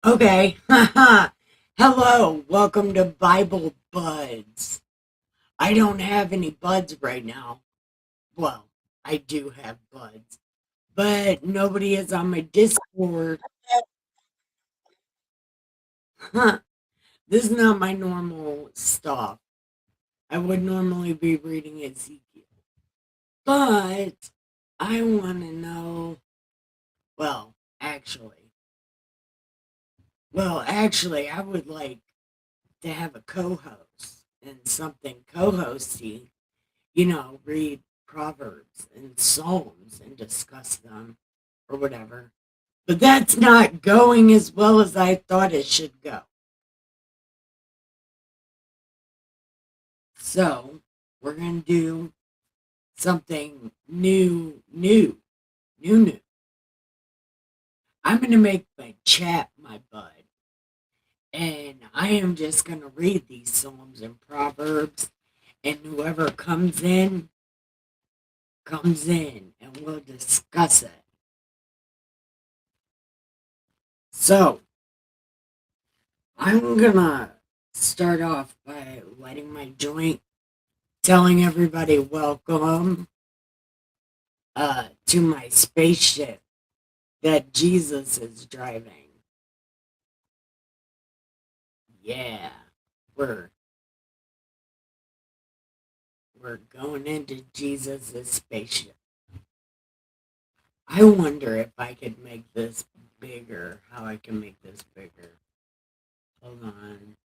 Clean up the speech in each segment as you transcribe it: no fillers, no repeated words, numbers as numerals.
Okay. Hello. Welcome to Bible Budz. I don't have any buds right now. Well, I do have buds, but nobody is on my Discord. Huh. This is not my normal stuff. I would normally be reading Ezekiel, but I want to know. Well, actually, actually, I would like to have a co-host and something co-hosty, read Proverbs and Psalms and discuss them or whatever. But that's not going as well as I thought it should go. So we're going to do something new. I'm going to make my chat my bud. And I am just going to read these Psalms and Proverbs. And whoever comes in, and we'll discuss it. So, I'm gonna start off by lighting my joint, telling everybody welcome to my spaceship that Jesus is driving. Yeah, we're we're going into Jesus' spaceship. I wonder if I could make this bigger. How I can make this bigger? Hold on.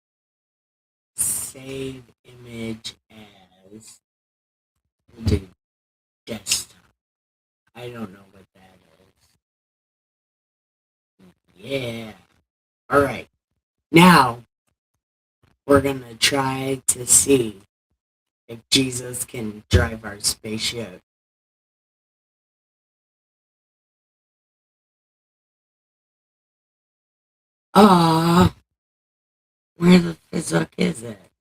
Save image as the desktop. I don't know what that is. Yeah. All right. Now we're going to try to see if Jesus can drive our spaceship. Ah, where the fuck is it?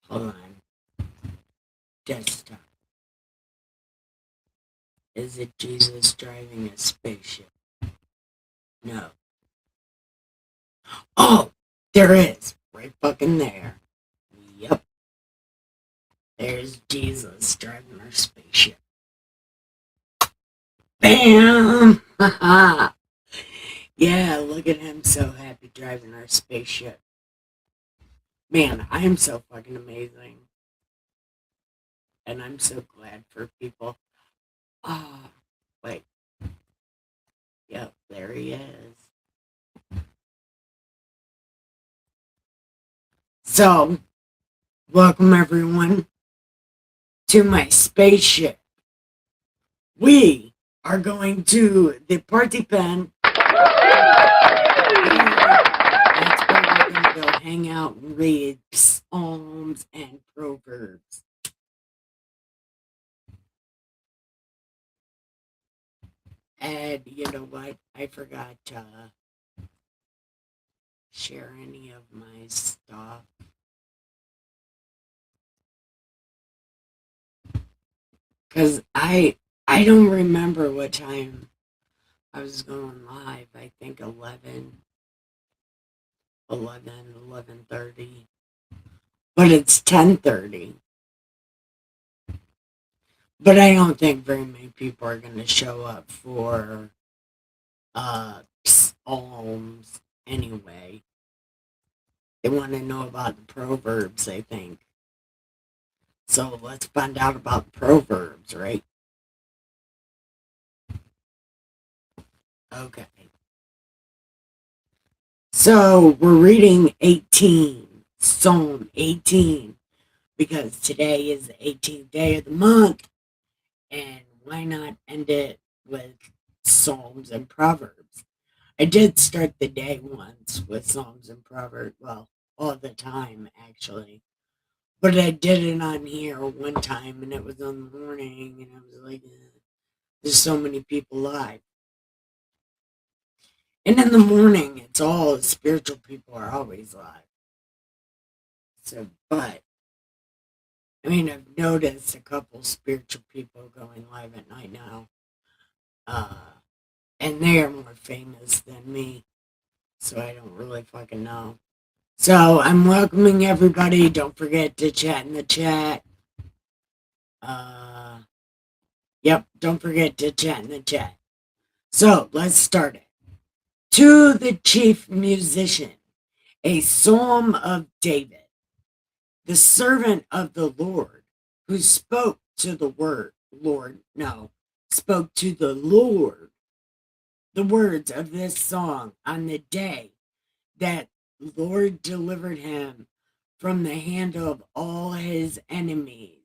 Hold on. Desktop. Is it Jesus driving a spaceship? No. Oh, there is. Right fucking there. Yep. There's Jesus driving our spaceship. Bam! Haha. Yeah, look at him so happy driving our spaceship. Man, I am so fucking amazing. And I'm so glad for people. Ah, wait. Yep, there he is. So, welcome everyone to my spaceship. We are going to the party pen. That's where we're going to go hang out and read Psalms and Proverbs. And you know what? I forgot to share any of my stuff. Because I don't remember what time I was going live. I think 11:30. But it's 10:30. But I don't think very many people are going to show up for Psalms anyway. They want to know about the Proverbs, I think. So let's find out about Proverbs, right? Okay. So we're reading 18, Psalm 18, because today is the 18th day of the month, and why not end it with Psalms and Proverbs? I did start the day once with Psalms and Proverbs, well, all the time actually. But I did it on here one time and it was in the morning and I was like, there's so many people live. And in the morning, it's all spiritual people are always live. So, but I mean, I've noticed a couple spiritual people going live at night now. And they are more famous than me. So I don't really fucking know. So I'm welcoming everybody. Don't forget to chat in the chat. Yep, don't forget to chat in the chat. So let's start it. To the chief musician, a psalm of David, the servant of the Lord, who spoke to the spoke to the Lord the words of this song on the day that Lord delivered him from the hand of all his enemies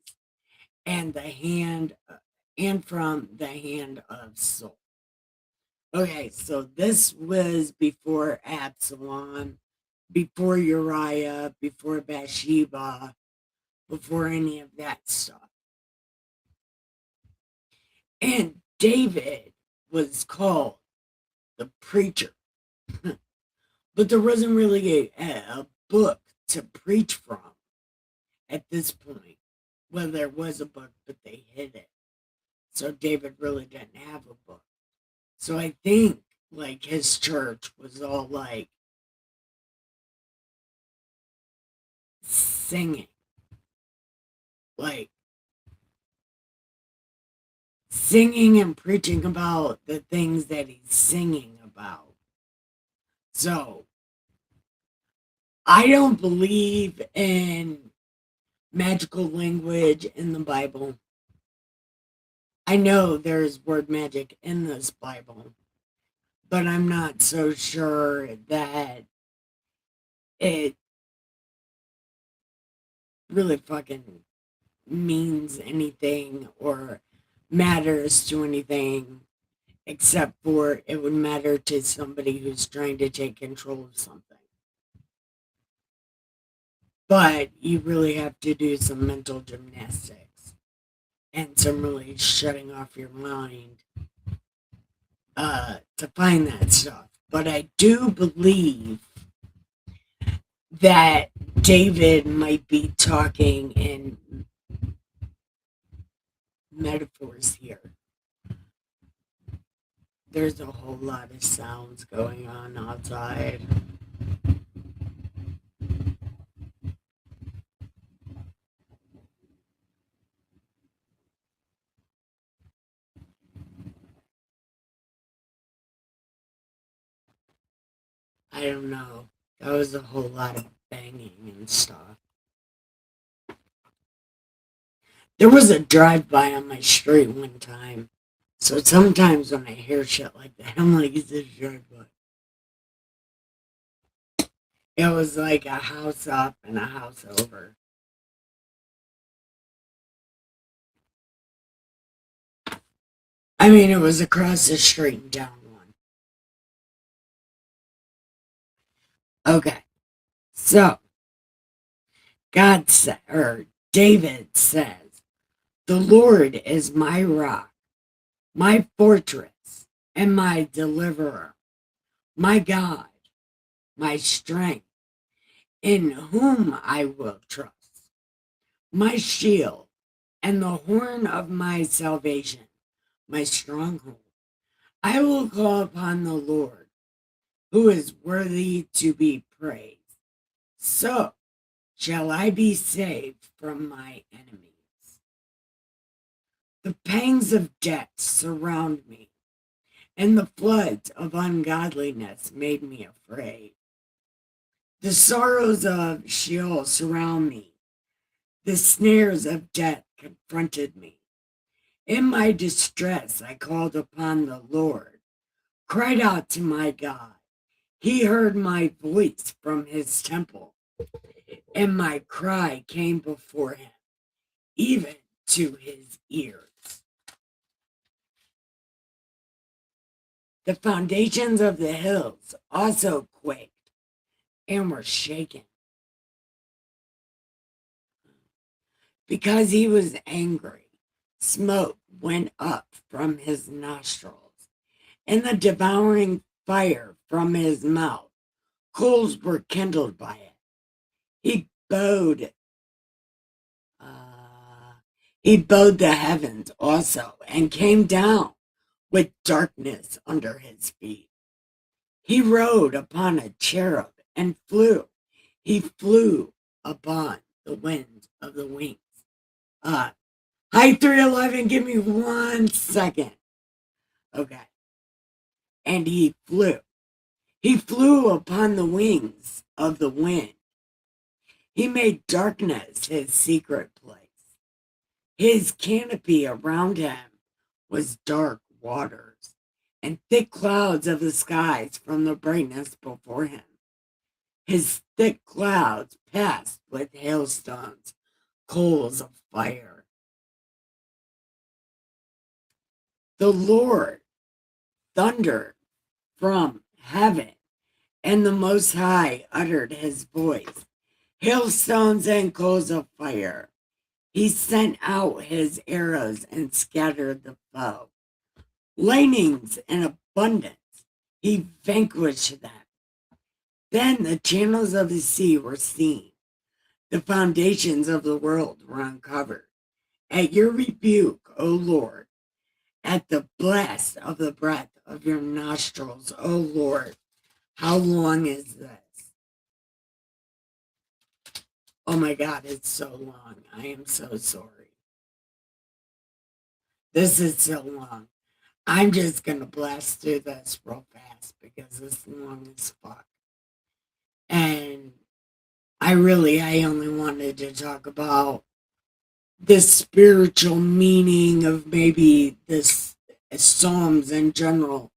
and from the hand of Saul. Okay, so this was before Absalom, before Uriah, before Bathsheba, before any of that stuff. And David was called the preacher. But there wasn't really a book to preach from at this point. Well, there was a book, but they hid it. So David really didn't have a book. So I think like his church was all like singing. Like singing and preaching about the things that he's singing about. So I don't believe in magical language in the Bible. I know there's word magic in this Bible, but I'm not so sure that it really fucking means anything or matters to anything, except for it would matter to somebody who's trying to take control of something. But you really have to do some mental gymnastics and some really shutting off your mind to find that stuff. But I do believe that David might be talking in metaphors here. There's a whole lot of sounds going on outside. I don't know. That was a whole lot of banging and stuff. There was a drive-by on my street one time. So sometimes when I hear shit like that, I'm like, is this a drive-by? It was like a house up and a house over. I mean, it was across the street and down one. Okay. So, David says, the Lord is my rock, my fortress, and my deliverer, my God, my strength, in whom I will trust, my shield, and the horn of my salvation, my stronghold. I will call upon the Lord, who is worthy to be praised. So shall I be saved from my enemies. The pangs of death surround me, and the floods of ungodliness made me afraid. The sorrows of Sheol surround me. The snares of death confronted me. In my distress, I called upon the Lord, cried out to my God. He heard my voice from his temple, and my cry came before him, even to his ears. The foundations of the hills also quaked and were shaken. Because he was angry, smoke went up from his nostrils, and the devouring fire from his mouth. Coals were kindled by it. He bowed. He bowed the heavens also, and came down with darkness under his feet. He rode upon a cherub and flew. He flew upon the winds of the wings. Hi, 311, give me 1 second. Okay. And he flew. He flew upon the wings of the wind. He made darkness his secret place. His canopy around him was dark waters, and thick clouds of the skies from the brightness before him. His thick clouds passed with hailstones, coals of fire. The Lord thundered from heaven, and the Most High uttered his voice. Hailstones and coals of fire. He sent out his arrows and scattered the foe. Lightnings in abundance. He vanquished them. Then the channels of the sea were seen. The foundations of the world were uncovered. At your rebuke, O Lord, at the blast of the breath of your nostrils, O Lord, how long is this? Oh my God, it's so long. I am so sorry. This is so long. I'm just going to blast through this real fast because it's long as fuck. And I only wanted to talk about the spiritual meaning of maybe this Psalms in general,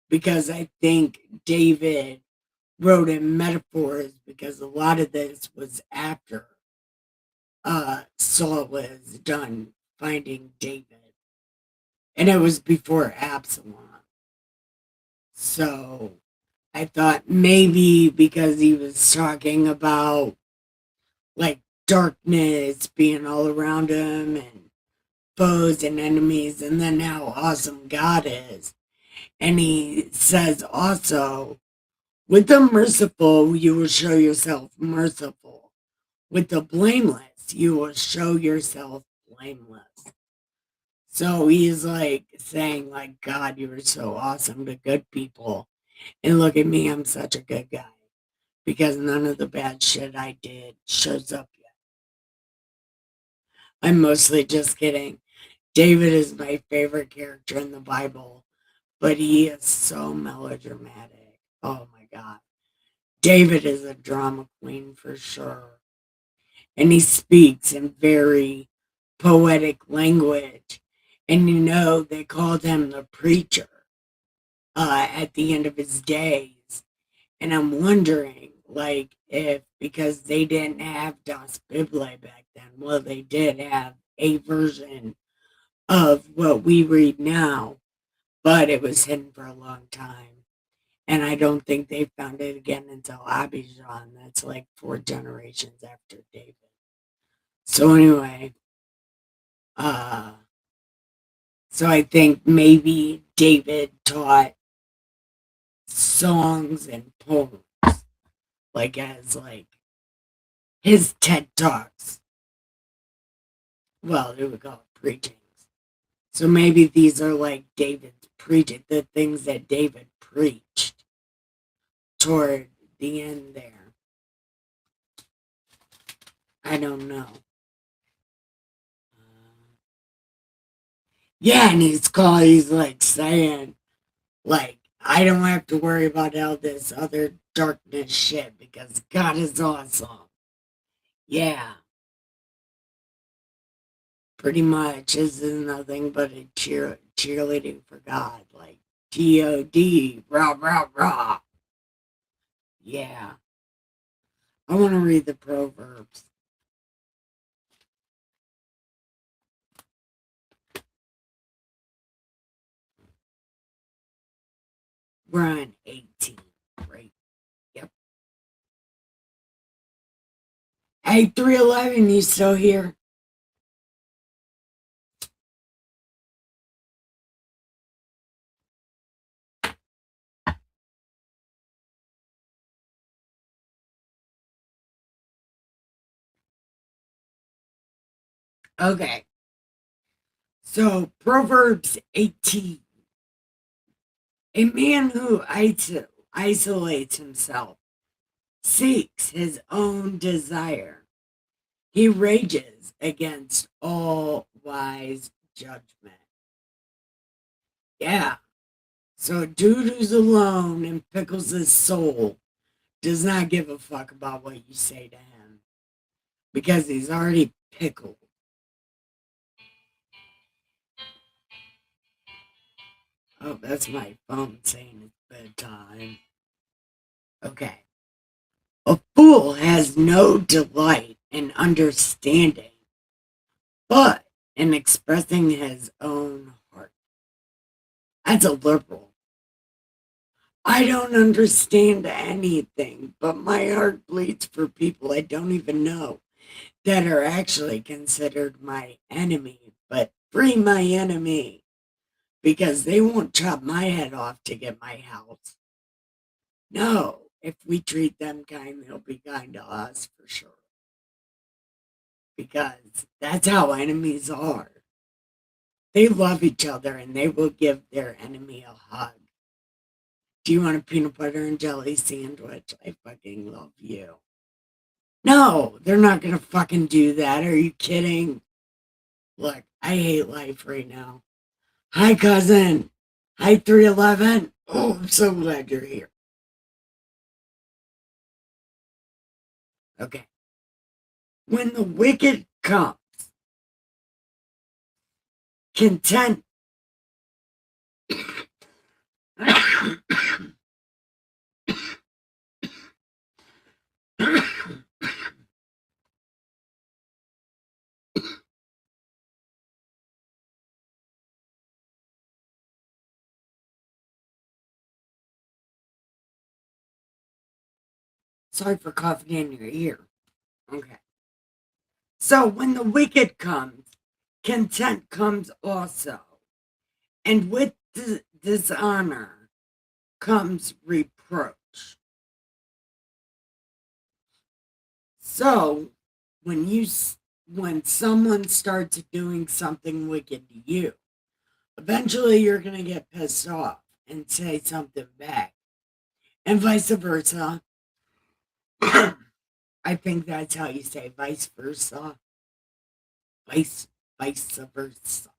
because I think David wrote in metaphors, because a lot of this was after Saul was done finding David. And it was before Absalom. So I thought maybe because he was talking about like darkness being all around him and foes and enemies, and then how awesome God is. And he says also, with the merciful, you will show yourself merciful. With the blameless, you will show yourself blameless. So he's like saying, like, God, you are so awesome to good people. And look at me, I'm such a good guy. Because none of the bad shit I did shows up yet. I'm mostly just kidding. David is my favorite character in the Bible, but he is so melodramatic. Oh my God. David is a drama queen for sure. And he speaks in very poetic language. And they called him the preacher at the end of his days. And I'm wondering, like, if because they didn't have Das Bible back then, well, they did have a version of what we read now, but it was hidden for a long time. And I don't think they found it again until Abijah. That's like 4 generations after David. So anyway, uh, so I think maybe David taught songs and poems, like as like his TED Talks. Well, they would call it preachings. So maybe these are like David's preaching, the things that David preached toward the end there. I don't know. Yeah, and he's like saying, like, I don't have to worry about all this other darkness shit because God is awesome. Yeah, pretty much. This is nothing but a cheerleading for God. Like, God, rah, rah, rah. Yeah. I want to read the Proverbs. We're on 18, right? Yep. Hey, 311, you still here? Okay. So, Proverbs 18. A man who isolates himself seeks his own desire. He rages against all wise judgment. Yeah. So, a dude who's alone and pickles his soul does not give a fuck about what you say to him because he's already pickled. Oh, that's my phone saying it's bedtime. Okay. A fool has no delight in understanding, but in expressing his own heart. That's a liberal. I don't understand anything, but my heart bleeds for people I don't even know that are actually considered my enemy. But free my enemy because they won't chop my head off to get my house. No, if we treat them kind, they'll be kind to us for sure. Because that's how enemies are. They love each other and they will give their enemy a hug. Do you want a peanut butter and jelly sandwich? I fucking love you. No, they're not gonna fucking do that. Are you kidding? Look, I hate life right now. Hi, cousin. Hi, 311. Oh, I'm so glad you're here. Okay. When the wicked comes, content. Sorry for coughing in your ear. Okay. So when the wicked comes, content comes also. And with dishonor comes reproach. So when someone starts doing something wicked to you, eventually you're going to get pissed off and say something back. And vice versa. I think that's how you say vice versa. Vice versa.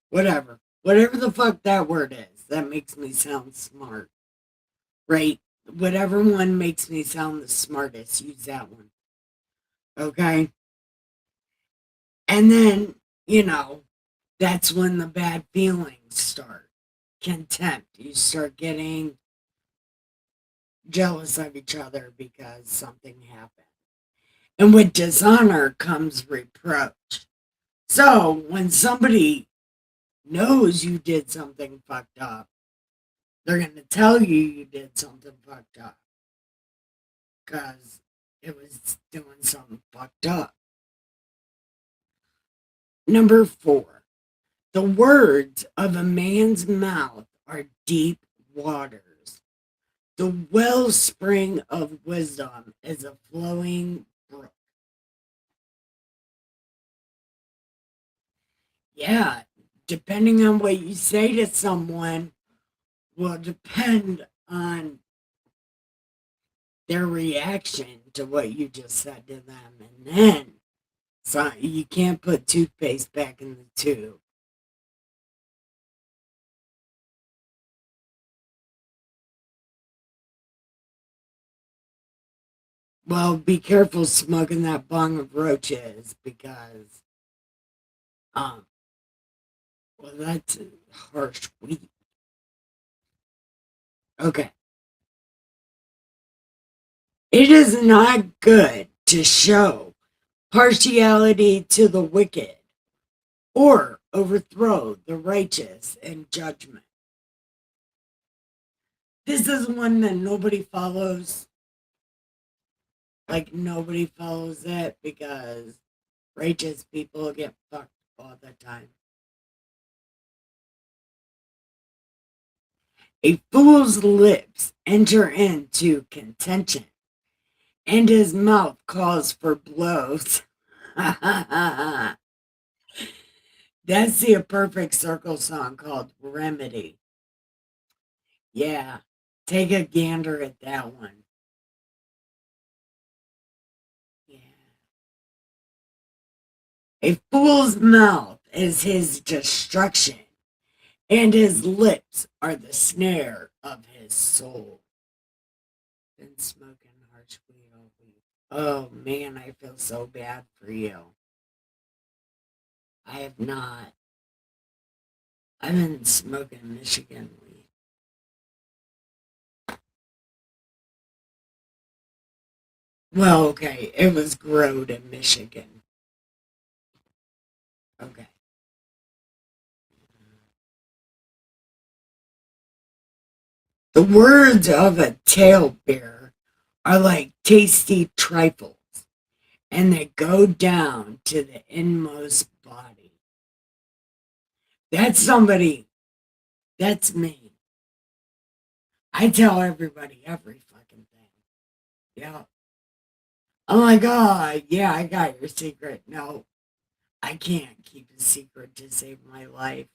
Whatever. Whatever the fuck that word is. That makes me sound smart. Right? Whatever one makes me sound the smartest, use that one. Okay? And then, that's when the bad feelings start. Contempt. You start getting jealous of each other because something happened. And with dishonor comes reproach. So when somebody knows you did something fucked up, they're going to tell you did something fucked up because it was doing something fucked up. Number 4, the words of a man's mouth are deep waters. The wellspring of wisdom is a flowing brook. Yeah, depending on what you say to someone will depend on their reaction to what you just said to them. And then, so you can't put toothpaste back in the tube. Well, be careful smoking that bong of roaches because, um, well, that's a harsh weed. Okay. It is not good to show partiality to the wicked or overthrow the righteous in judgment. This is one that nobody follows. Like, nobody follows it because righteous people get fucked all the time. A fool's lips enter into contention, and his mouth calls for blows. That's the Perfect Circle song called Remedy. Yeah. Take a gander at that one. Yeah. A fool's mouth is his destruction, and his lips are the snare of his soul. Been smoking harsh weed all week. Oh man, I feel so bad for you. I have not. I've been smoking Michigan weed. Well, okay, it was growed in Michigan. Okay. The words of a talebearer are like tasty trifles, and they go down to the inmost body. That's somebody, that's me. I tell everybody every fucking thing. Yeah. I'm like, oh, yeah, I got your secret. No, I can't keep a secret to save my life.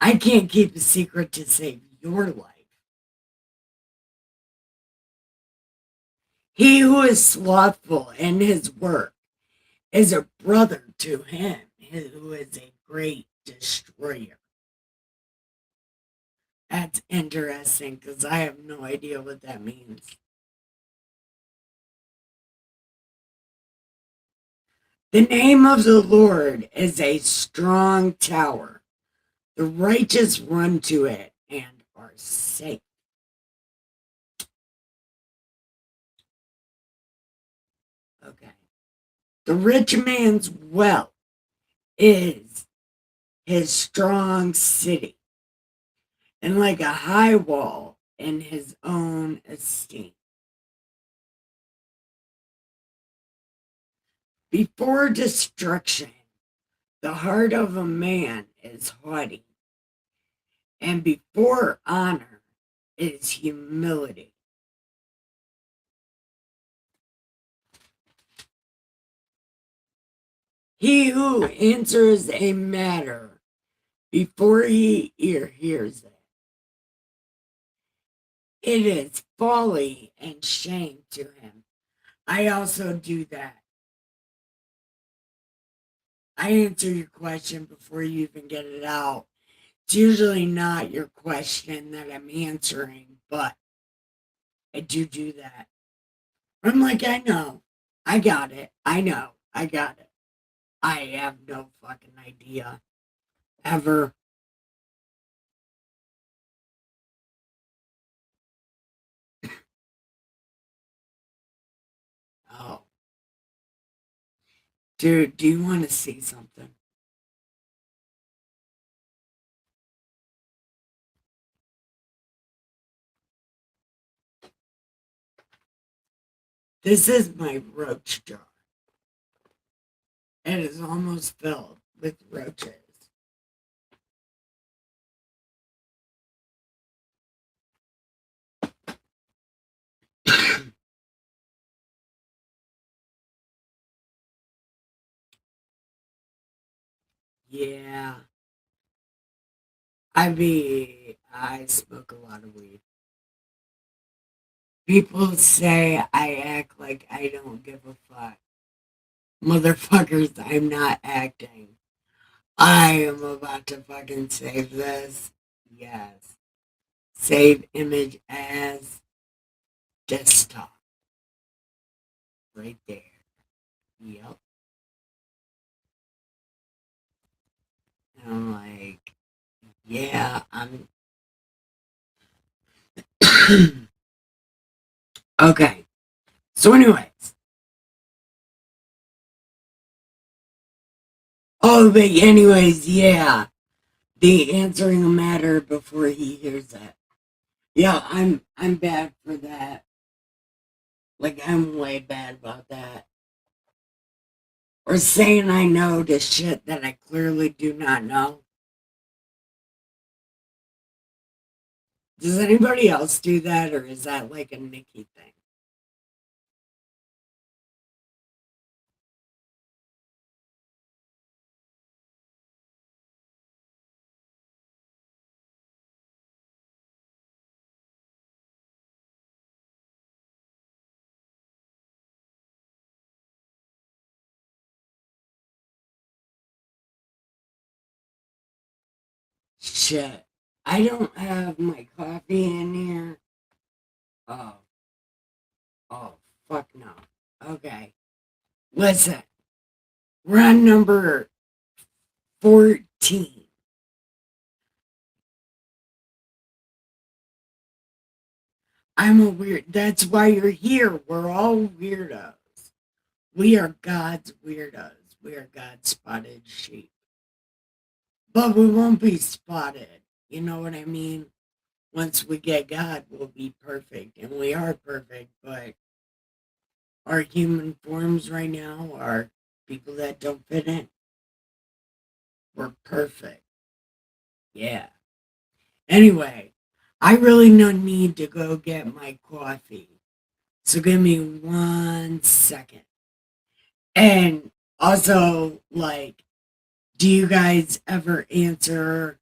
I can't keep a secret to save your life. He who is slothful in his work is a brother to him who is a great destroyer. That's interesting because I have no idea what that means. The name of the Lord is a strong tower. The righteous run to it and are safe. Okay. The rich man's wealth is his strong city, and like a high wall in his own esteem. Before destruction, the heart of a man is haughty, and before honor is humility. He who answers a matter before he hears it, it is folly and shame to him. I also do that. I answer your question before you even get it out. It's usually not your question that I'm answering, but I do that. I'm like, I know. I got it. I know. I got it. I have no fucking idea. Ever. Oh. Dude, do you want to see something? This is my roach jar. It is almost filled with roaches. Yeah. I smoke a lot of weed. People say I act like I don't give a fuck. Motherfuckers, I'm not acting. I am about to fucking save this. Yes. Save image as desktop. Right there. Yep. And I'm like, yeah, I'm. Okay. So, anyways. Oh, but anyways, yeah. The answering a matter before he hears it. Yeah, I'm bad for that. Like I'm way bad about that. Or saying I know the shit that I clearly do not know. Does anybody else do that, or is that like a Nikki thing? Shit. I don't have my coffee in here. Oh, oh, fuck no. Okay. Listen, we're on number 14. I'm a weird. That's why you're here. We're all weirdos. We are God's weirdos. We are God's spotted sheep. But we won't be spotted. You know what I mean? Once we get God, we'll be perfect. And we are perfect. But our human forms right now are people that don't fit in. We're perfect. Yeah. Anyway, I really no need to go get my coffee. So give me 1 second. And also, like, do you guys ever answer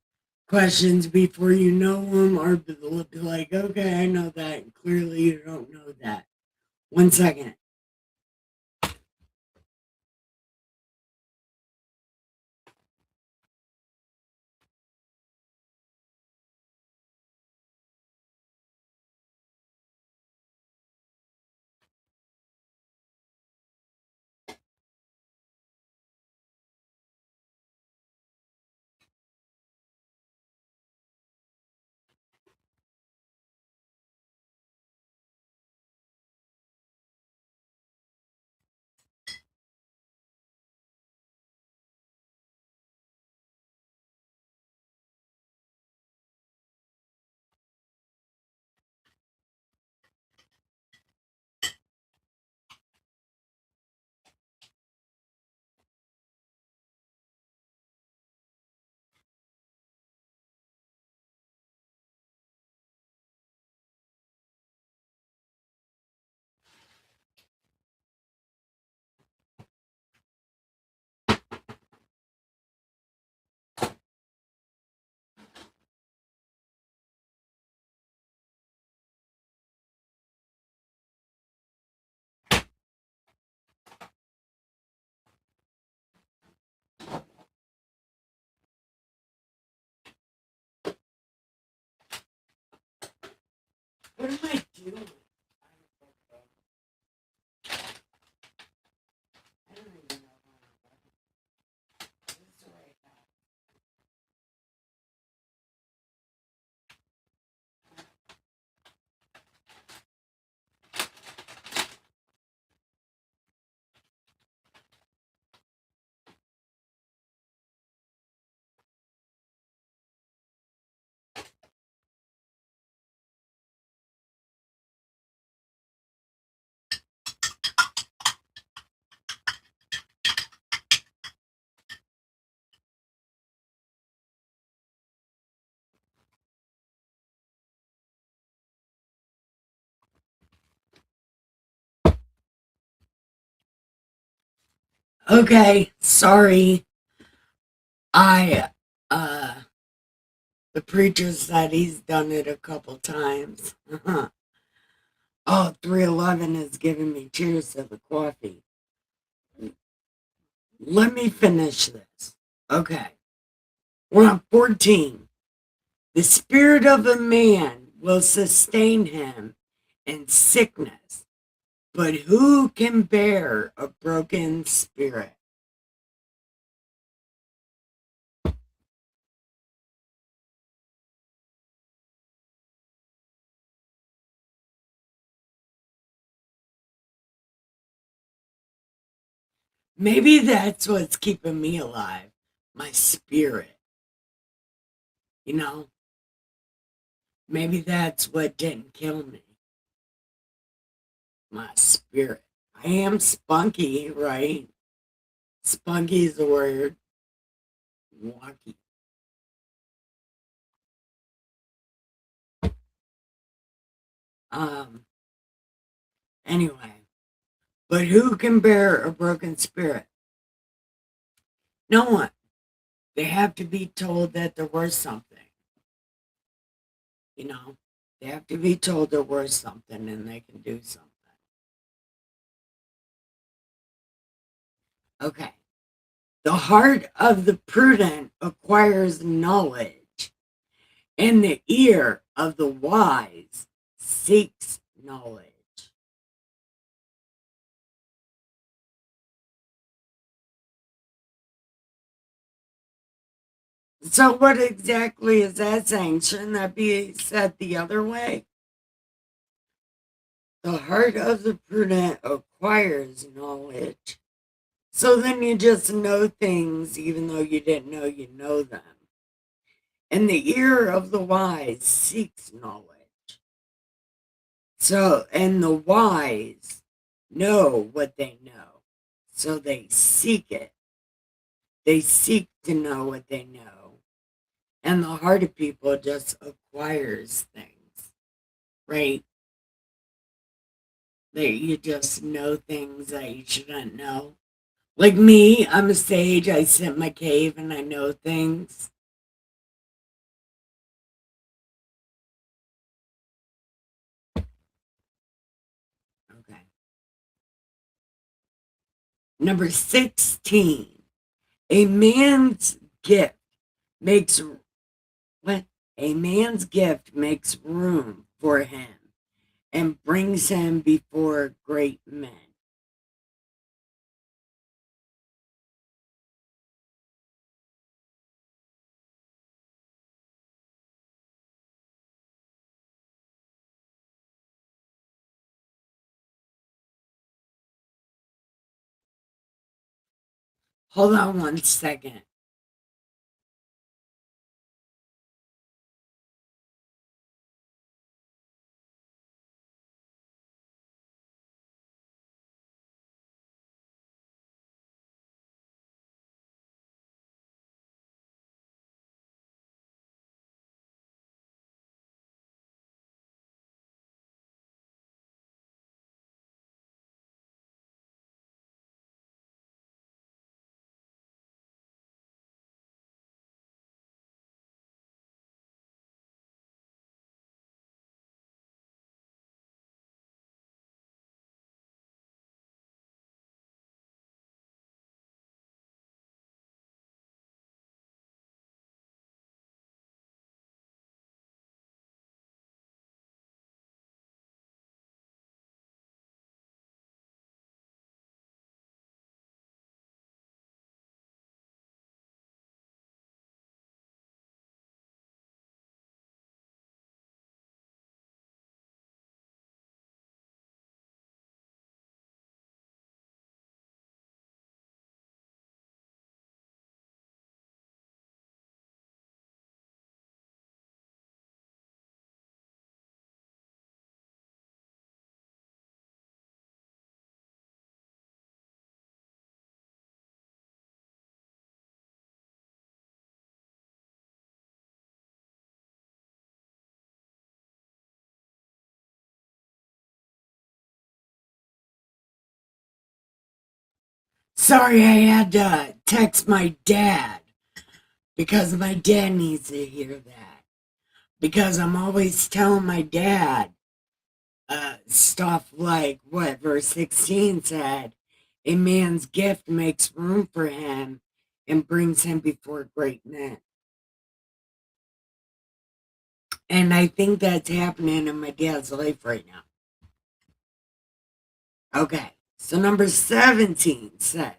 questions before you know them, or be like, okay, I know that, and clearly you don't know that? 1 second. What am I doing? I don't even know. This is the right guy. Okay, sorry. I the preacher said he's done it a couple times. Oh, 311 is giving me cheers to the coffee. Let me finish this. Okay. We're on 14. The spirit of a man will sustain him in sickness, but who can bear a broken spirit? Maybe that's what's keeping me alive. My spirit. You know, maybe that's what didn't kill me. My spirit. I am spunky, right? Spunky is the word. Walkie. Um, anyway. But who can bear a broken spirit? No one. They have to be told that they're worth something. You know, they have to be told they're worth something and they can do something. Okay. The heart of the prudent acquires knowledge, And the ear of the wise seeks knowledge. So, what exactly is that saying? Shouldn't that be said the other way? The heart of the prudent acquires knowledge. So then you just know things even though you didn't know you know them. And the ear of the wise seeks knowledge. So, and the wise know what they know. So they seek it. They seek to know what they know. And the heart of people just acquires things, right? That you just know things that you shouldn't know. Like me, I'm a sage. I sit in my cave and I know things. Okay. Number 16. A man's gift makes what? A man's gift makes room for him and brings him before great men. Hold on one second. Sorry, I had to text my dad because my dad needs to hear that. Because I'm always telling my dad stuff like what verse 16 said, a man's gift makes room for him and brings him before great men. And I think that's happening in my dad's life right now. Okay, so number 17 says,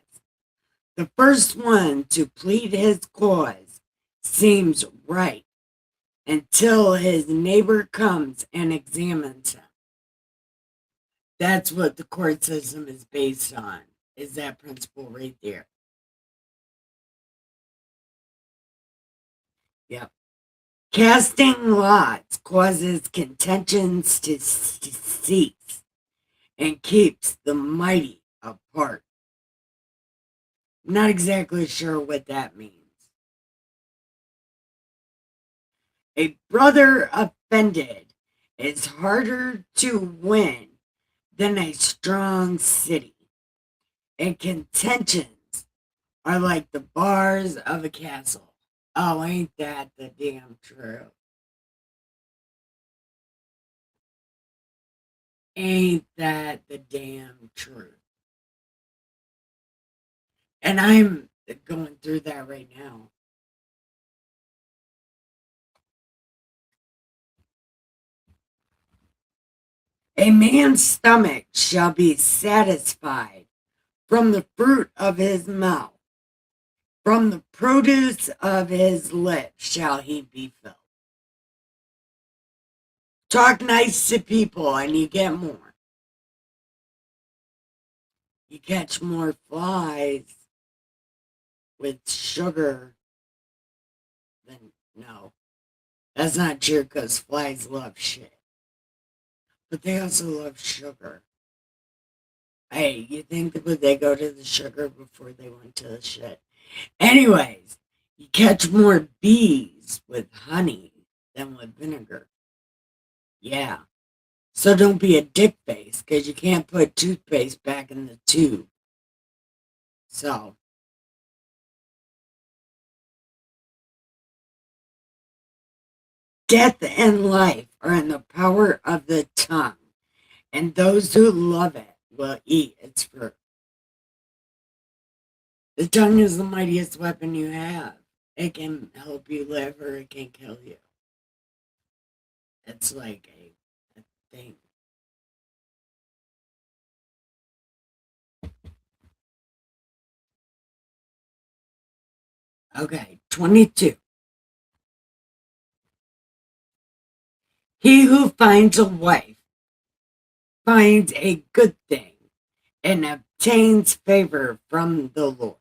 the first one to plead his cause seems right until his neighbor comes and examines him. That's what the court system is based on, is that principle right there. Yep. Casting lots causes contentions to cease and keeps the mighty apart. Not exactly sure what that means. A brother offended is harder to win than a strong city, and contentions are like the bars of a castle. Oh, ain't that the damn truth? Ain't that the damn truth? And I'm going through that right now. A man's stomach shall be satisfied from the fruit of his mouth. From the produce of his lips shall he be filled. Talk nice to people and you get more. You catch more flies with sugar than, no. That's not true because flies love shit. But they also love sugar. Hey, you think that would they go to the sugar before they went to the shit? Anyways, you catch more bees with honey than with vinegar. Yeah. So don't be a dick face because you can't put toothpaste back in the tube. So, death and life are in the power of the tongue, and those who love it will eat its fruit. The tongue is the mightiest weapon you have. It can help you live or it can kill you. It's like a thing. Okay, 22. He who finds a wife finds a good thing and obtains favor from the Lord.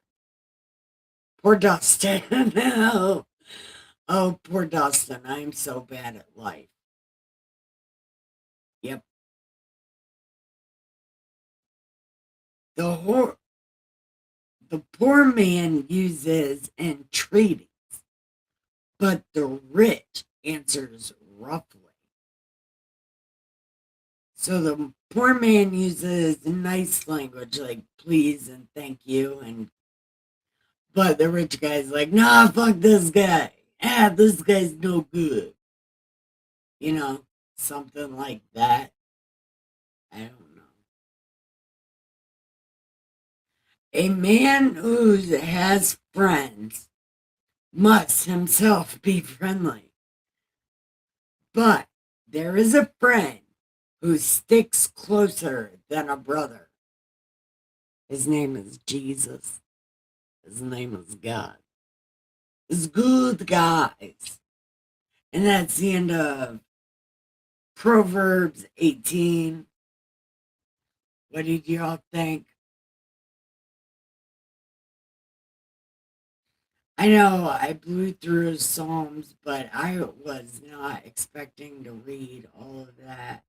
Poor Dustin. Oh, poor Dustin. I'm so bad at life. Yep. The poor man uses entreaties, but the rich answers roughly. So the poor man uses nice language like please and thank you, but the rich guy's like, nah, fuck this guy. This guy's no good. You know, something like that. I don't know. A man who has friends must himself be friendly. But there is a friend who sticks closer than a brother. His name is Jesus. His name is God. It's good, guys. And that's the end of Proverbs 18. What did y'all think? I know I blew through Psalms, but I was not expecting to read all of that.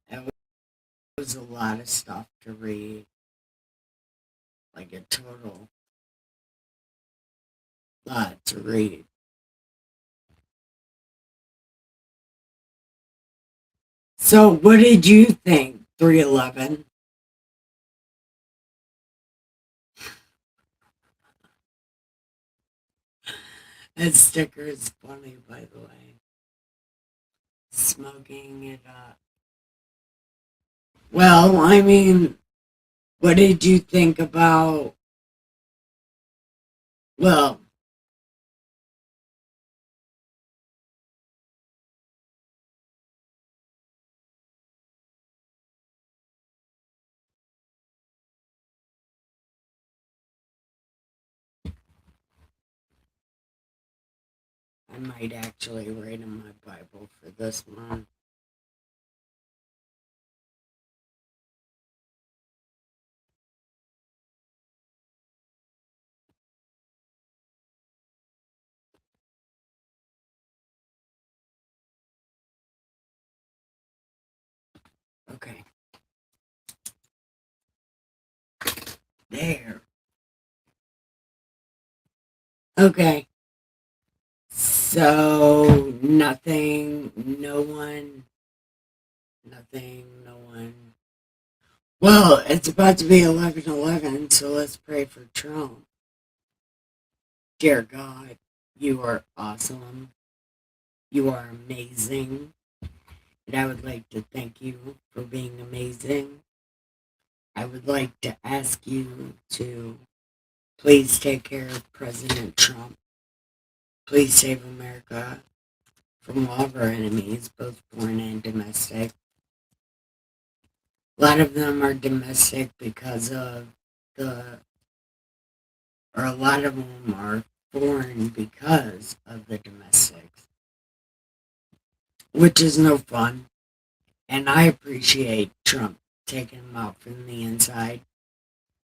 It was a lot of stuff to read, like a total lot to read. So, what did you think, 311? That sticker is funny, by the way. Smoking it up. Well, I mean, what did you think about, well, I might actually write in my Bible for this one. Okay. There. Okay. So, nothing, no one, nothing, no one. Well, it's about to be 11:11, so let's pray for Trump. Dear God, you are awesome. You are amazing. And I would like to thank you for being amazing. I would like to ask you to please take care of President Trump. Please save America from all of our enemies, both foreign and domestic. A lot of them are domestic because of the, or a lot of them are foreign because of the domestics, which is no fun. And I appreciate Trump taking them out from the inside,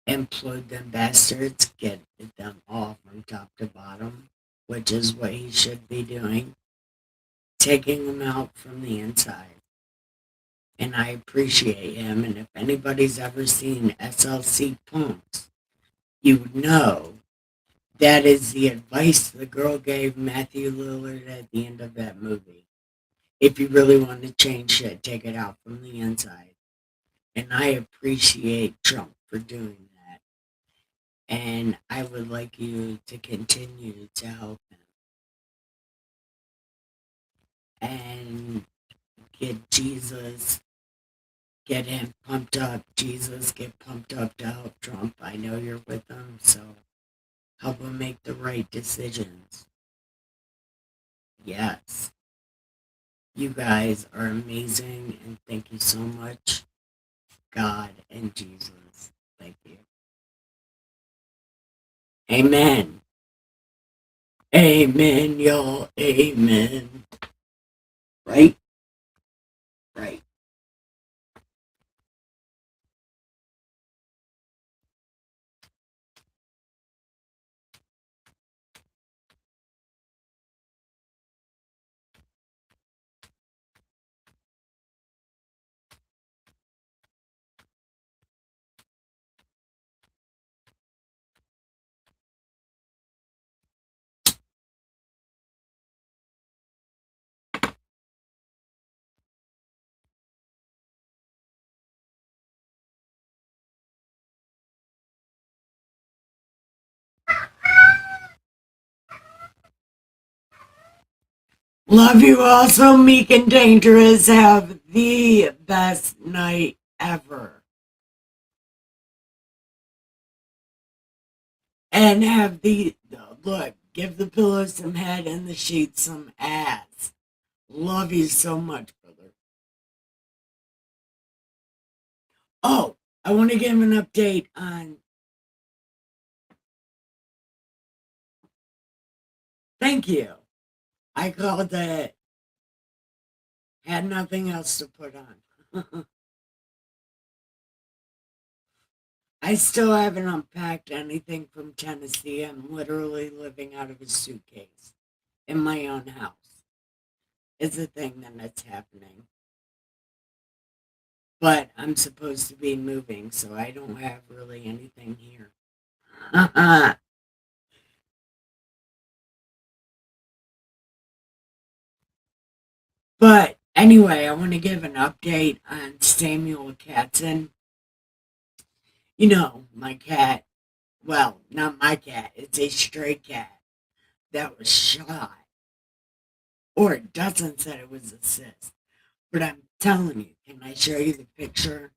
implode them bastards, get them all from top to bottom, which is what he should be doing, taking them out from the inside. And I appreciate him. And if anybody's ever seen SLC Punks, you know that is the advice the girl gave Matthew Lillard at the end of that movie. If you really want to change shit, take it out from the inside. And I appreciate Trump for doing that. And I would like you to continue to help him and get him pumped up. Jesus, get pumped up to help Trump. I know you're with him, so help him make the right decisions. Yes. You guys are amazing, and thank you so much, God and Jesus. Thank you. Amen. Amen, y'all. Amen. Right? Right. Love you all so meek and dangerous. Have the best night ever. And have look, give the pillow some head and the sheets some ass. Love you so much, brother. Oh, I want to give an update on. Thank you. I called it. Had nothing else to put on. I still haven't unpacked anything from Tennessee. I'm literally living out of a suitcase in my own house. It's a thing that's happening. But I'm supposed to be moving, so I don't have really anything here. But anyway, I want to give an update on Samuel Katzen. You know, my cat, well, not my cat, it's a stray cat that was shot. Or it doesn't say it was a cyst. But I'm telling you, can I show you the picture?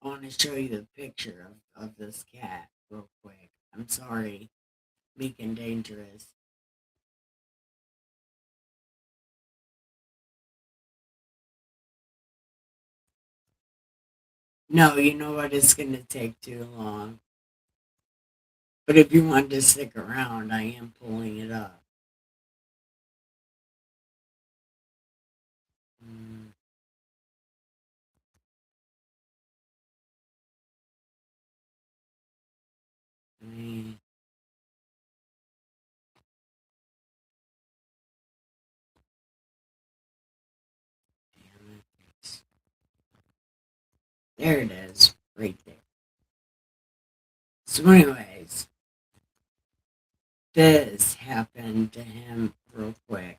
I want to show you the picture of this cat real quick. I'm sorry, meek and dangerous. No, you know what? It's going to take too long. But if you want to stick around, I am pulling it up. Mm, I mean, damn it. There it is, right there. So, anyways, this happened to him real quick.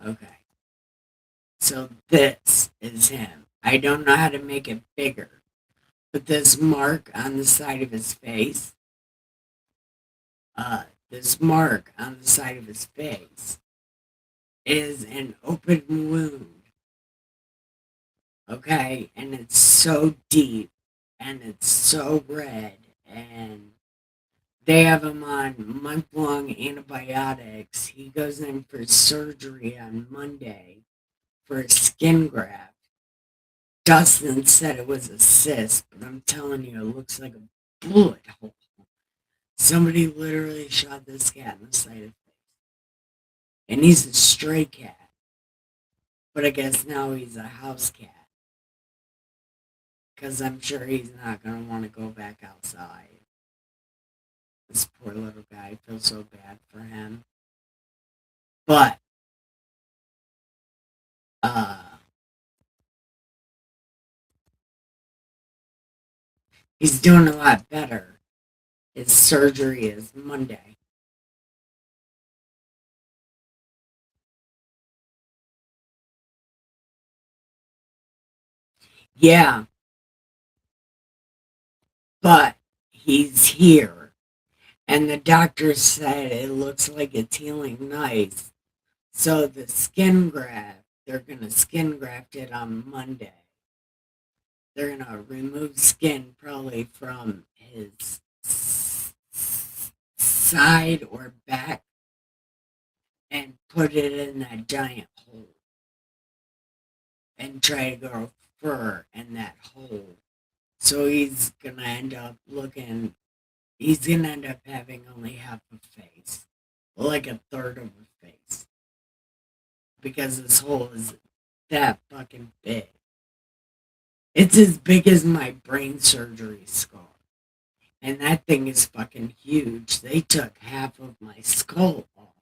Okay. So this is him. I don't know how to make it bigger, but this mark on the side of his face, this mark on the side of his face is an open wound Okay, and it's so deep and it's so red, and they have him on month-long antibiotics. He goes in for surgery on Monday for a skin graft. Dustin said it was a cyst, but I'm telling you, it looks like a bullet hole. Somebody literally shot this cat in the side of the face. And he's a stray cat, but I guess now he's a house cat. Because I'm sure he's not going to want to go back outside. This poor little guy, I feel so bad for him. But, he's doing a lot better. His surgery is Monday. Yeah, but he's here. And the doctor said it looks like it's healing nice. So the skin graft, they're going to skin graft it on Monday. They're going to remove skin probably from his side or back and put it in that giant hole and try to grow fur in that hole. So he's gonna end up having only half a face, like a third of a face, because this hole is that fucking big. It's as big as my brain surgery scar. And that thing is fucking huge. They took half of my skull off.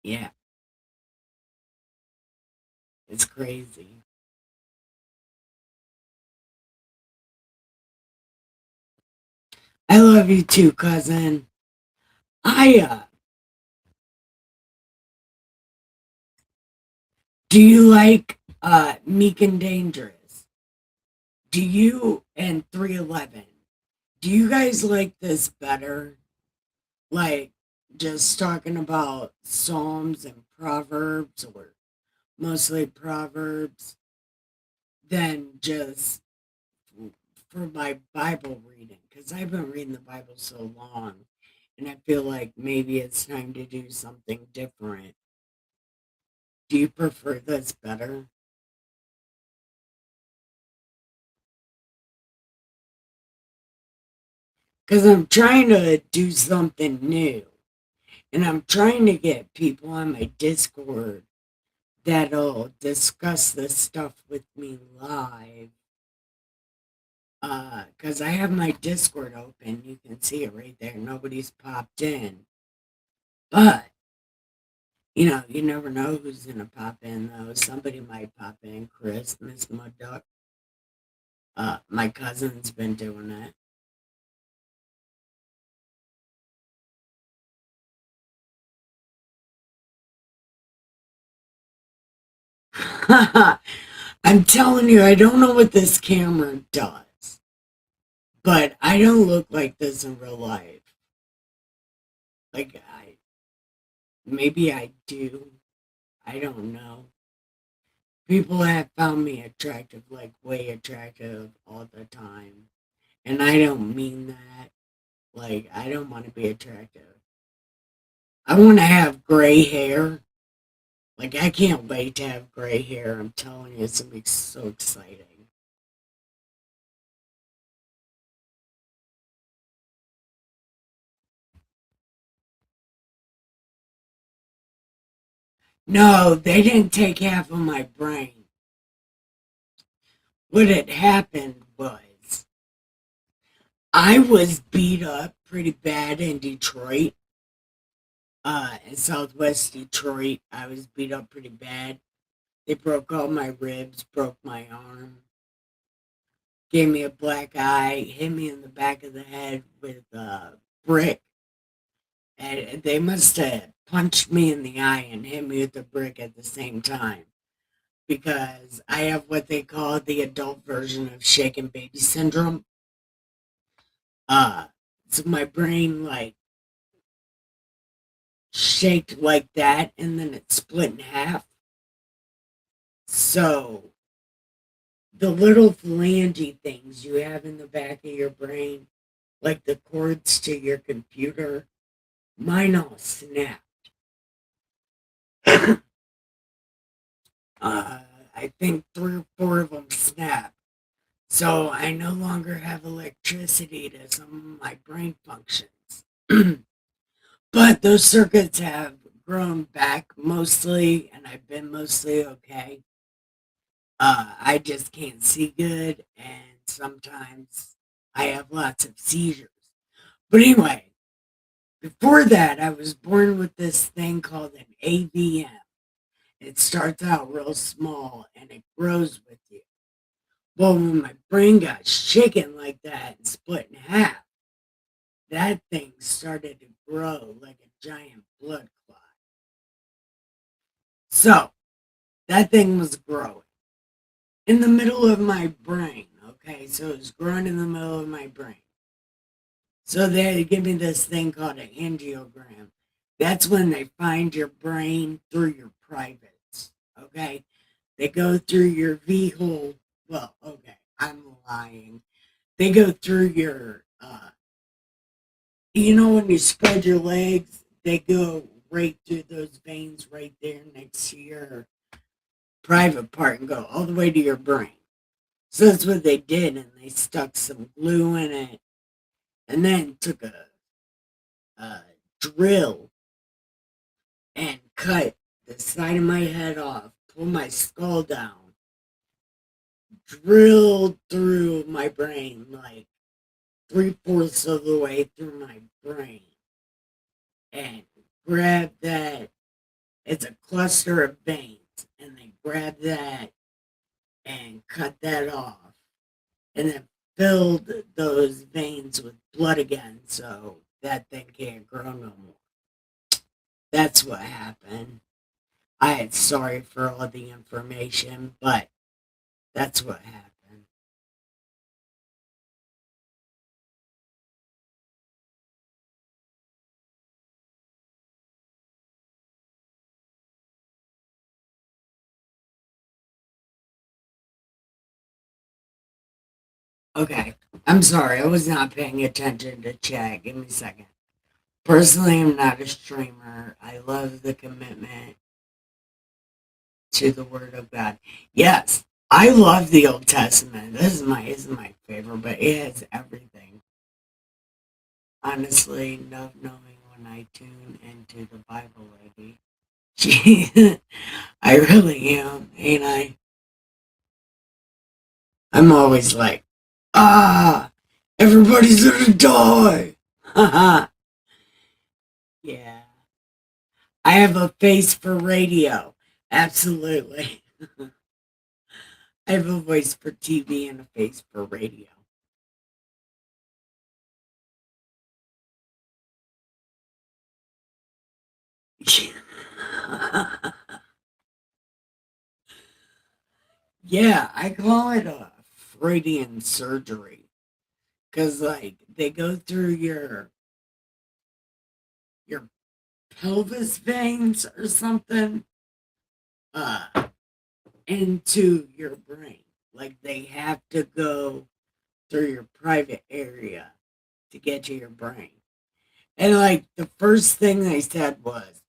Yeah, it's crazy. I love you too, cousin. I Do you like Meek and Dangerous? Do you and 311? Do you guys like this better? Like just talking about Psalms and Proverbs, or mostly Proverbs, than just for my Bible reading? Because I've been reading the Bible so long, and I feel like maybe it's time to do something different. Do you prefer this better? Because I'm trying to do something new, and I'm trying to get people on my Discord that'll discuss this stuff with me live. Because I have my Discord open. You can see it right there. Nobody's popped in. But, you never know who's going to pop in, though. Somebody might pop in. Chris, Miss Mud Duck. My cousin's been doing it. I'm telling you, I don't know what this camera does, but I don't look like this in real life. Like, maybe I do. I don't know. People have found me attractive, like way attractive all the time. And I don't mean that. Like, I don't want to be attractive. I want to have gray hair. Like, I can't wait to have gray hair. I'm telling you, it's going to be so exciting. No, they didn't take half of my brain. What had happened was I was beat up pretty bad in Detroit. In Southwest Detroit, I was beat up pretty bad. They broke all my ribs, broke my arm, gave me a black eye, hit me in the back of the head with a brick. And they must have punched me in the eye and hit me with the brick at the same time, because I have what they call the adult version of shaken baby syndrome. Uh, so my brain like shaked like that, and then it split in half. So the little phalange things you have in the back of your brain, like the cords to your computer, mine all snapped. uh, I think 3 or 4 of them snapped. So I no longer have electricity to some of my brain functions. But those circuits have grown back mostly, and I've been mostly okay. I just can't see good, and sometimes I have lots of seizures. But anyway, before that, I was born with this thing called an AVM. It starts out real small and it grows with you. Well, when my brain got shaken like that and split in half, that thing started to grow like a giant blood clot. So that thing was growing in the middle of my brain. Okay, so it was growing in the middle of my brain. So they give me this thing called an angiogram. That's when they find your brain through your privates. Okay, they go through your V hole. Well, okay, I'm lying. They go through your, when you spread your legs, they go right through those veins right there next to your private part and go all the way to your brain. So that's what they did, and they stuck some glue in it, and then took a drill and cut the side of my head off, pulled my skull down, drilled through my brain like 3/4 of the way through my brain, and grabbed that. It's a cluster of veins, and they grabbed that and cut that off, and then filled those veins with blood again, so that thing can't grow no more. That's what happened. I am sorry for all the information, but that's what happened. Okay, I'm sorry. I was not paying attention to chat. Give me a second. Personally, I'm not a streamer. I love the commitment to the Word of God. Yes, I love the Old Testament. This is my favorite, but it has everything. Honestly, love knowing when I tune into the Bible lady. She, I really am, ain't I? I'm always like, everybody's gonna die. Haha. Yeah. I have a face for radio. Absolutely. I have a voice for TV and a face for radio. Yeah, I call it a Freudian surgery because, like, they go through your pelvis veins or something, uh, into your brain. Like, they have to go through your private area to get to your brain. And like the first thing they said was,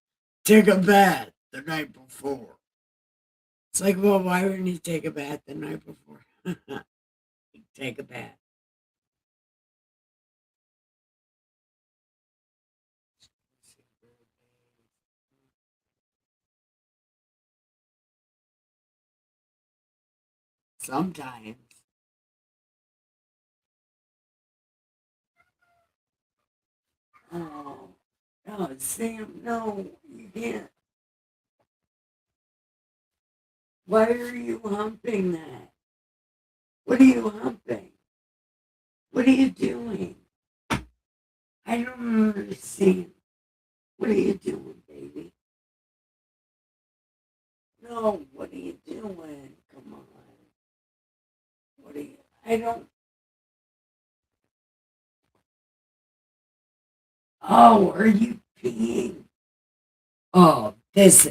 take a bath the night before. It's like, well, why wouldn't you take a bath the night before? Take a bath. Sometimes. Oh, no, Sam, no, you can't. Why are you humping that? What are you humping? What are you doing? I don't understand. What are you doing, baby? No, what are you doing? Come on. What are you? I don't. Oh, are you peeing? Oh, this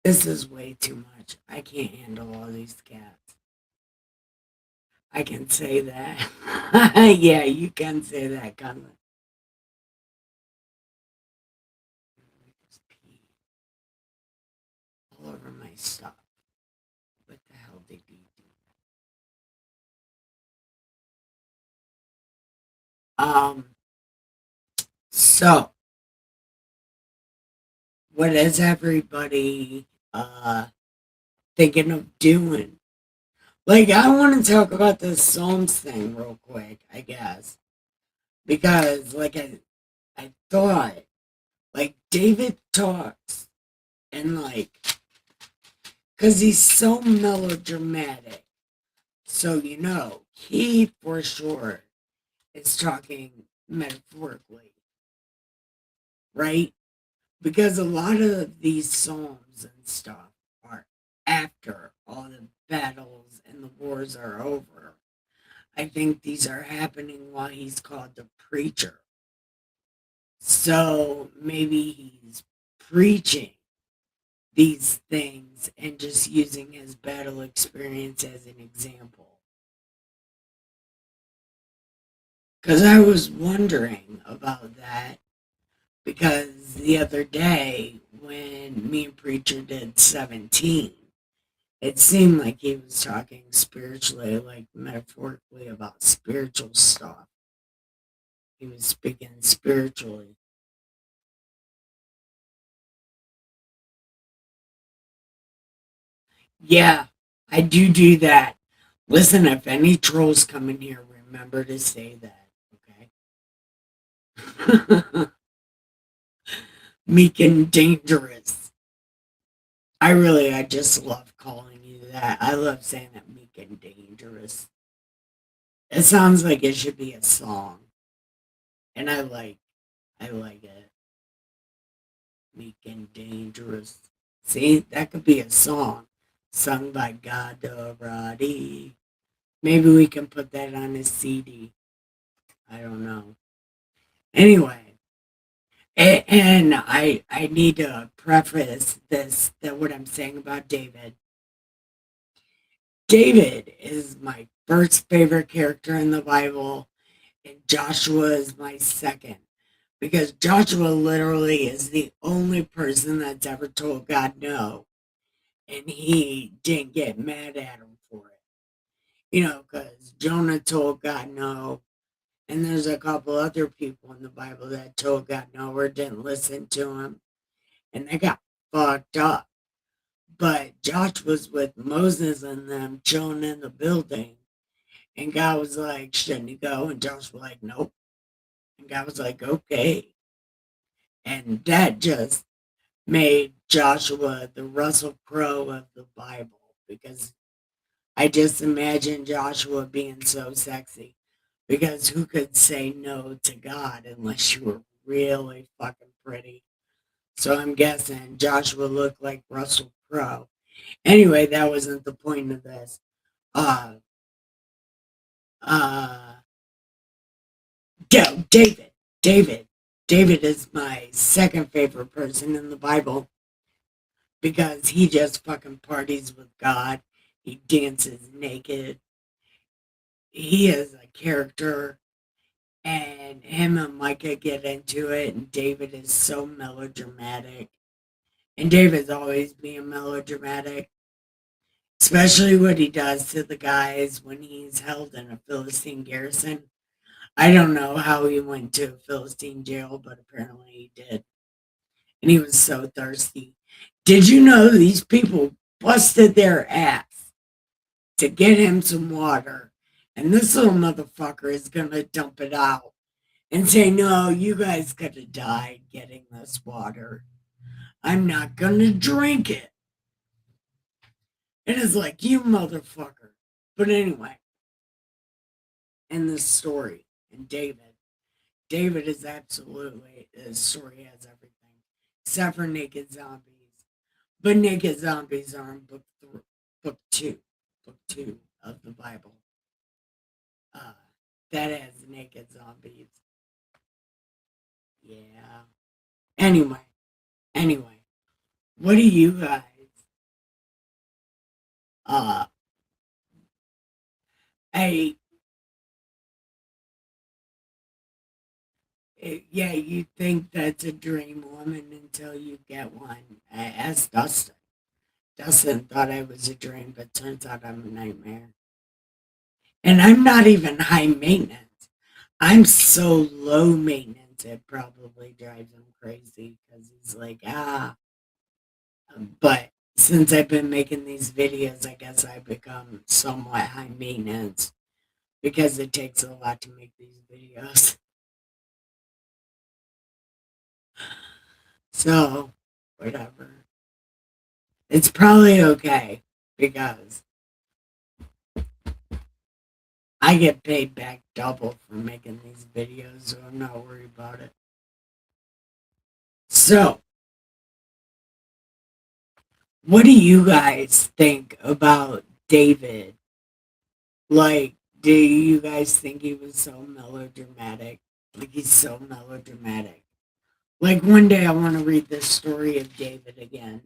is way too much. I can't handle all these cats. I can say that. Yeah, you can say that, Conlon. Just pee all over my stuff. What the hell did he do? So what is everybody thinking of doing? Like, I want to talk about this Psalms thing real quick, I guess, because I thought like David talks and like because he's so melodramatic, so he for sure is talking metaphorically, right? Because a lot of these psalms and stuff are after all the battles and the wars are over. I think these are happening while he's called the preacher. So maybe he's preaching these things and just using his battle experience as an example. Because I was wondering about that because the other day when me and Preacher did 17, it seemed like he was talking spiritually, like metaphorically about spiritual stuff. He was speaking spiritually. Yeah, I do that. Listen, if any trolls come in here, remember to say that, okay? Meek and dangerous. I just love calling you that. I love saying that meek and dangerous. It sounds like it should be a song, and I like it. Meek and dangerous. See, that could be a song sung by God Roddy. Maybe we can put that on a CD. I don't know. Anyway, and I need to preface this that what I'm saying about David. David is my first favorite character in the Bible, and Joshua is my second because Joshua literally is the only person that's ever told God no, and he didn't get mad at him for it. Because Jonah told God no, and there's a couple other people in the Bible that told God no or didn't listen to him, and they got fucked up. But Josh was with Moses and them chilling in the building. And God was like, shouldn't you go? And Josh was like, nope. And God was like, okay. And that just made Joshua the Russell Crowe of the Bible because I just imagine Joshua being so sexy. Because who could say no to God unless you were really fucking pretty? So I'm guessing Joshua looked like Russell Crowe. Anyway, that wasn't the point of this. Uh, uh, David, David, David is my second favorite person in the Bible because he just fucking parties with God. He dances naked. He is a character, and him and Micah get into it, and David is so melodramatic. And David's always being melodramatic, especially what he does to the guys when he's held in a Philistine garrison. I don't know how he went to a Philistine jail, but apparently he did. And he was so thirsty. Did you know these people busted their ass to get him some water? And this little motherfucker is going to dump it out and say, no, you guys could have died getting this water. I'm not going to drink it. And it's like, you motherfucker. But anyway, in this story, and David is absolutely, his story has everything except for naked zombies. But naked zombies are in book two, book two of the Bible. Uh, that has naked zombies. Yeah. Anyway, anyway, what do you guys? Uh, I yeah, you think that's a dream woman until you get one. I asked Dustin. Dustin thought I was a dream, but turns out I'm a nightmare. And I'm not even high maintenance. I'm so low maintenance it probably drives him crazy because he's like, ah. But since I've been making these videos, I guess I become somewhat high maintenance because it takes a lot to make these videos. So, whatever. It's probably okay because I get paid back double for making these videos, so I'm not worried about it. So, what do you guys think about David? Like, do you guys think he was so melodramatic? Like, he's so melodramatic. Like, one day I want to read the story of David again.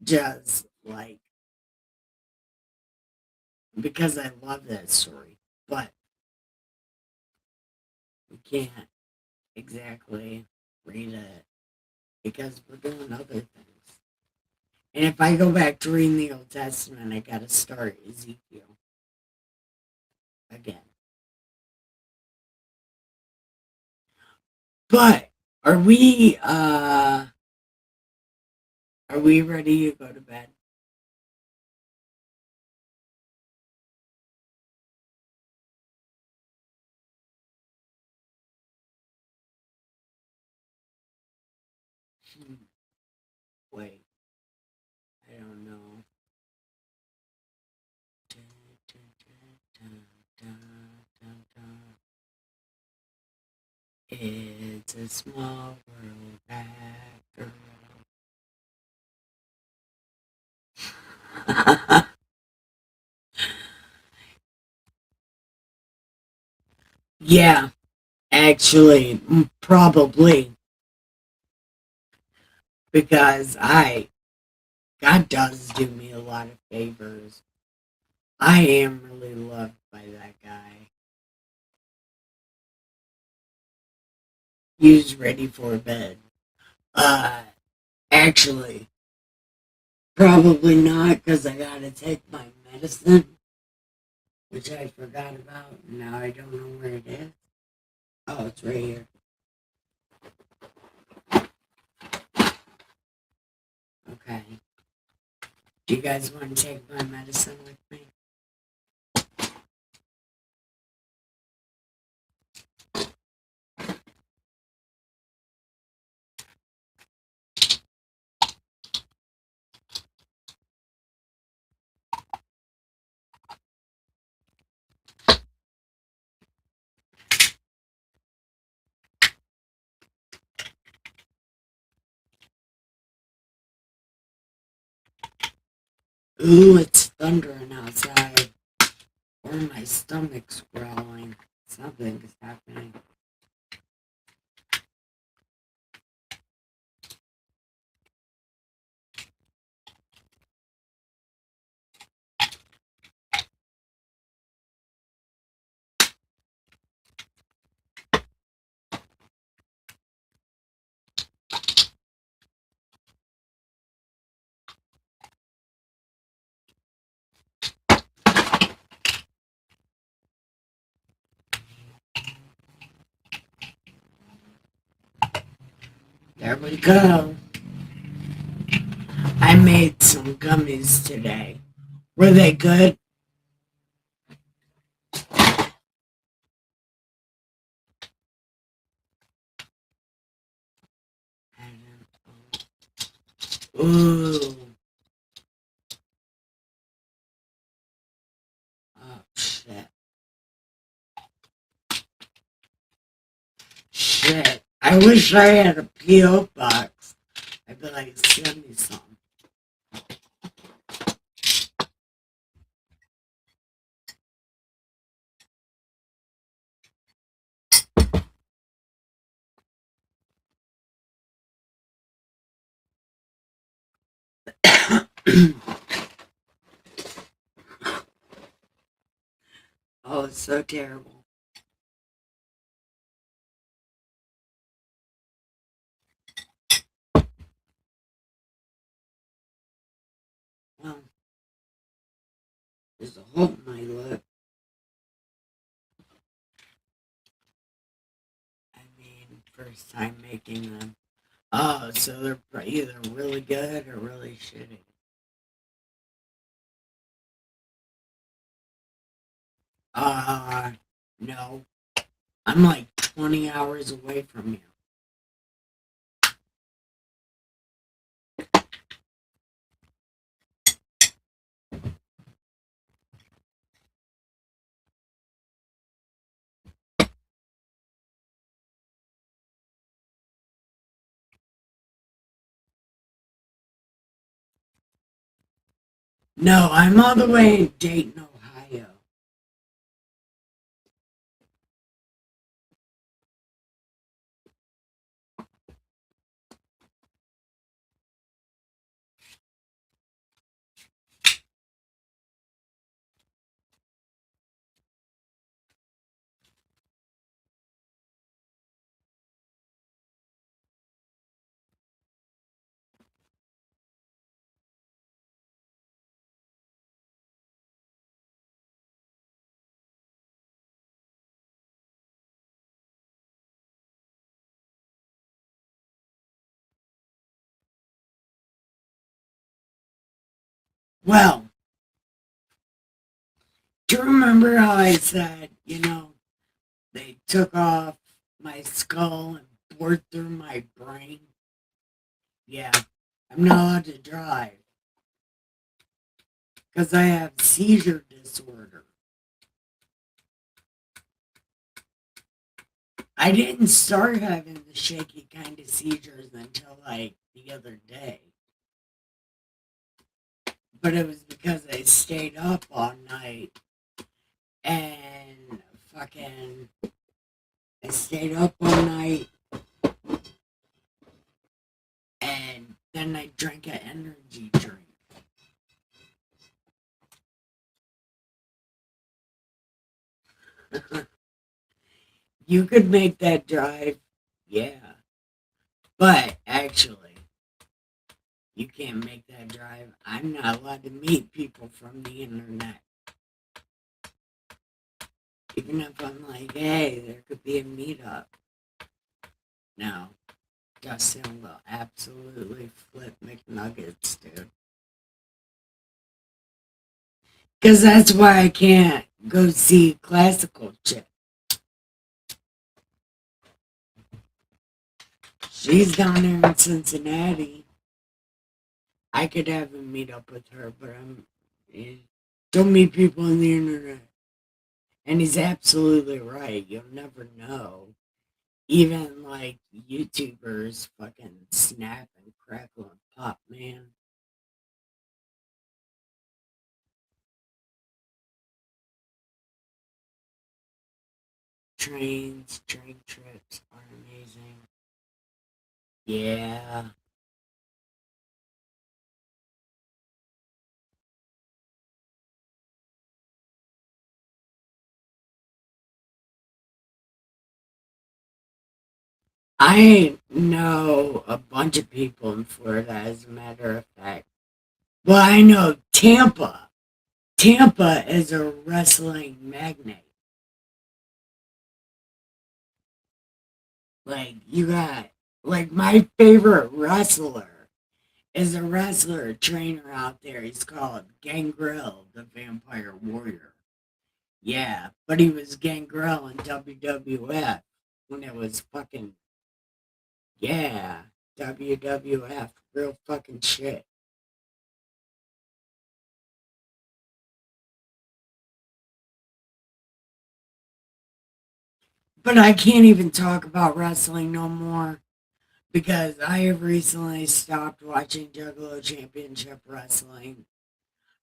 Just like, because I love that story. But we can't exactly read it because we're doing other things. And if I go back to reading the Old Testament, I got to start Ezekiel again. But are we ready to go to bed? Hmm, wait, I don't know. It's a small world after all. Yeah, actually, probably because I God does do me a lot of favors. I am really loved by that guy. He's ready for bed. Uh, actually, probably not because I gotta take my medicine, which I forgot about. Now I don't know where it is. Oh, it's right here. Okay. Do you guys want to take my medicine with me? Ooh, it's thundering outside. Or my stomach's growling. Something is happening. There we go. I made some gummies today. Were they good? Ooh. Oh, shit. Shit. I wish I had a P.O. box. I'd be like, send me some. so terrible. Well, there's a hole in my lip. I mean, first time making them. Oh, so they're either really good or really shitty. No. I'm like 20 hours away from you. No, I'm all the way in Dayton, Ohio. Well, do you remember how I said, they took off my skull and bored through my brain? Yeah, I'm not allowed to drive because I have seizure disorder. I didn't start having the shaky kind of seizures until like the other day. But it was because I stayed up all night and fucking I stayed up all night and then I drank an energy drink. You could make that drive, yeah. But actually, you can't make that drive. I'm not allowed to meet people from the internet. Even if I'm like, hey, there could be a meetup. No. Dustin will absolutely flip McNuggets, dude. Because that's why I can't go see classical chick. She's down there in Cincinnati. I could have a meet up with her, but don't meet people on the internet. And he's absolutely right. You'll never know. Even like YouTubers fucking snap and crackle and pop, man. Train trips are amazing. Yeah. I know a bunch of people in Florida, as a matter of fact. Well, I know Tampa. Tampa is a wrestling magnet. Like, you got, like, my favorite wrestler is a wrestler trainer out there. He's called Gangrel, the Vampire Warrior. Yeah, but he was Gangrel in WWF when it was fucking, yeah, WWF, real fucking shit. But I can't even talk about wrestling no more because I have recently stopped watching Juggalo Championship Wrestling.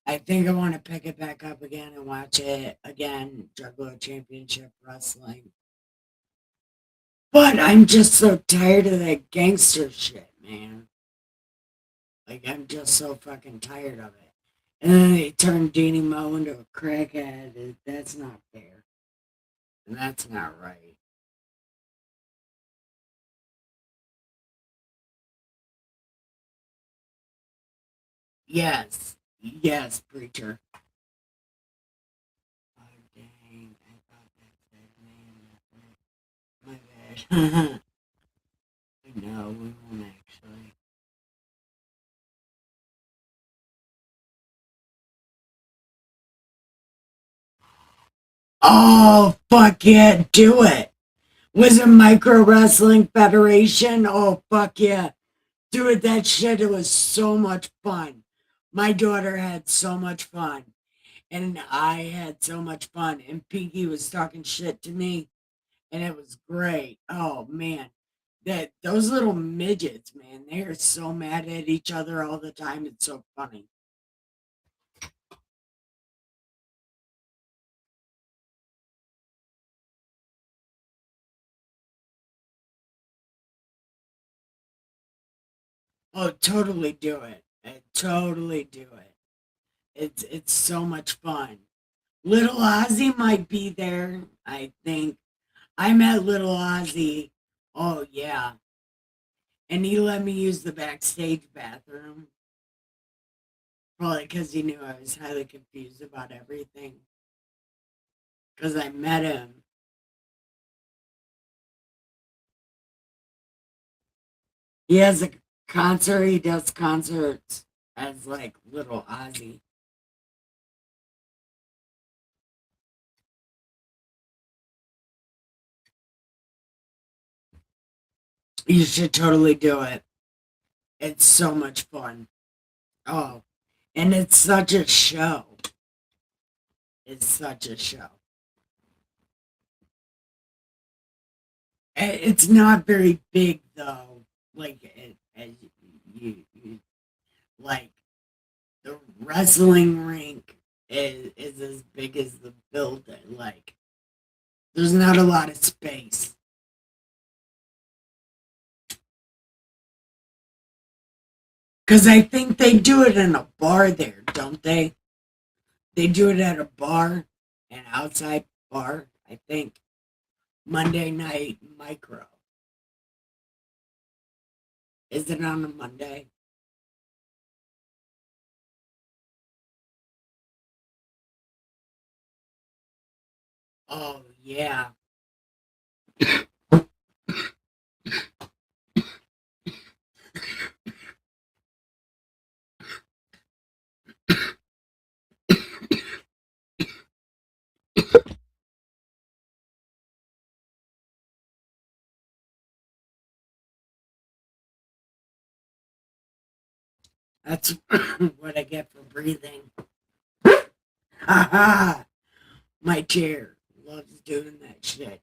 I think I want to pick it back up again and watch it again, Juggalo Championship Wrestling. But I'm just so tired of that gangster shit, man. Like, I'm just so fucking tired of it. And then they turned Danny Mo into a crackhead. That's not fair. And that's not right. Yes. Yes, preacher. Oh, dang. I thought that said man. My bad. No, we won't actually. Oh, fuck yeah, do it. Was it Micro Wrestling Federation? Oh, fuck yeah. Dude, that shit, it was so much fun. My daughter had so much fun. And I had so much fun. And Pinky was talking shit to me. And it was great. Oh, man. Those little midgets, man, they are so mad at each other all the time. It's so funny. Oh, totally do it. Totally do it. It's so much fun. Little Ozzy might be there, I think. I met Little Ozzy. Oh yeah. And he let me use the backstage bathroom. Probably because he knew I was highly confused about everything. Because I met him. He has a concert, he does concerts as like Little Ozzy. You should totally do it. It's so much fun. Oh, and it's such a show. It's such a show. It's not very big though. Like as you like the wrestling rink is as big as the building. Like there's not a lot of space. Cause I think they do it in a bar there, don't they? They do it at a bar, an outside bar. I think Monday night micro. Is it on a Monday? Oh yeah. That's what I get for breathing. Haha. My chair loves doing that shit.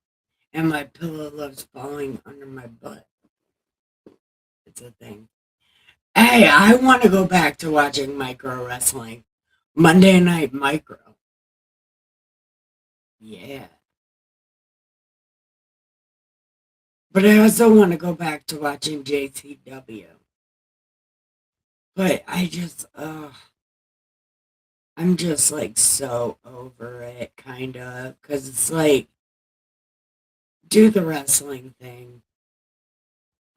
And my pillow loves falling under my butt. It's a thing. Hey, I want to go back to watching micro wrestling. Monday Night Micro. Yeah. But I also want to go back to watching JCW. But I'm just like so over it, kind of. Because it's like, do the wrestling thing.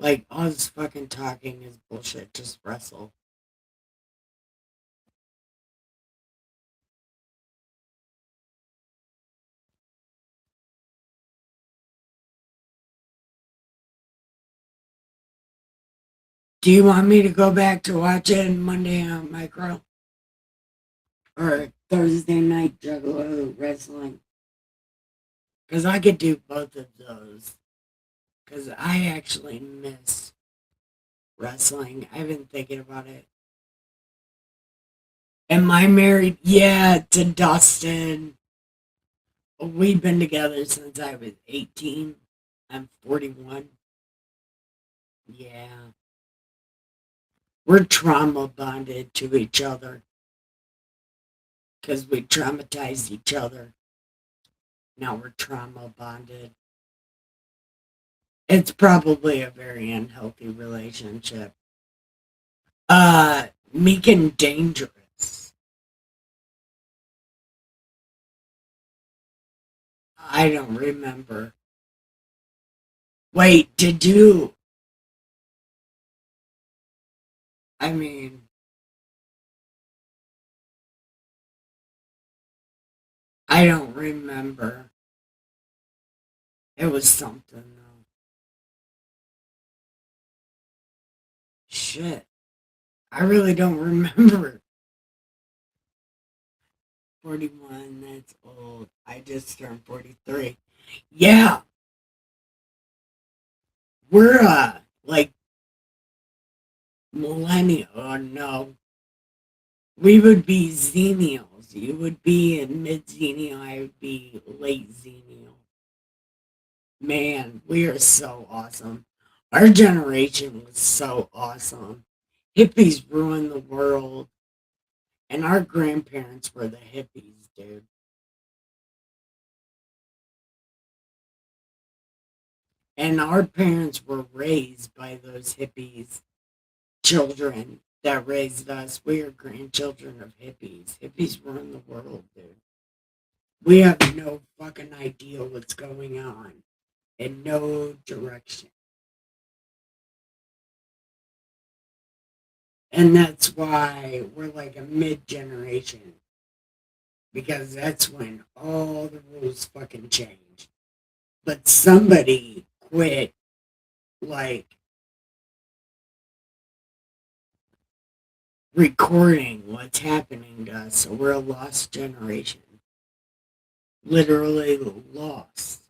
Like, all this fucking talking is bullshit. Just wrestle. Do you want me to go back to watching Monday on Micro? Or Thursday Night Juggalo Wrestling? Because I could do both of those. Because I actually miss wrestling. I've been thinking about it. Am I married? Yeah, to Dustin. We've been together since I was 18. I'm 41. Yeah. We're trauma bonded to each other because we traumatized each other. Now we're trauma bonded. It's probably a very unhealthy relationship. Meek and Dangerous. I don't remember. Wait, did you? I mean, I don't remember. It was something though. Shit. I really don't remember. 41, that's old. I just turned 43. Yeah, we're like millennial. Oh no. We would be xennials. You would be in mid xennial, I would be late xennial. Man, we are so awesome. Our generation was so awesome. Hippies ruined the world, and our grandparents were the hippies, dude. And our parents were raised by those hippies, children that raised us. We are grandchildren of hippies. Hippies ruined the world, dude. We have no fucking idea what's going on in no direction. And that's why we're like a mid generation, because that's when all the rules fucking change. But somebody quit, like, recording what's happening to us, so we're a lost generation. Literally lost.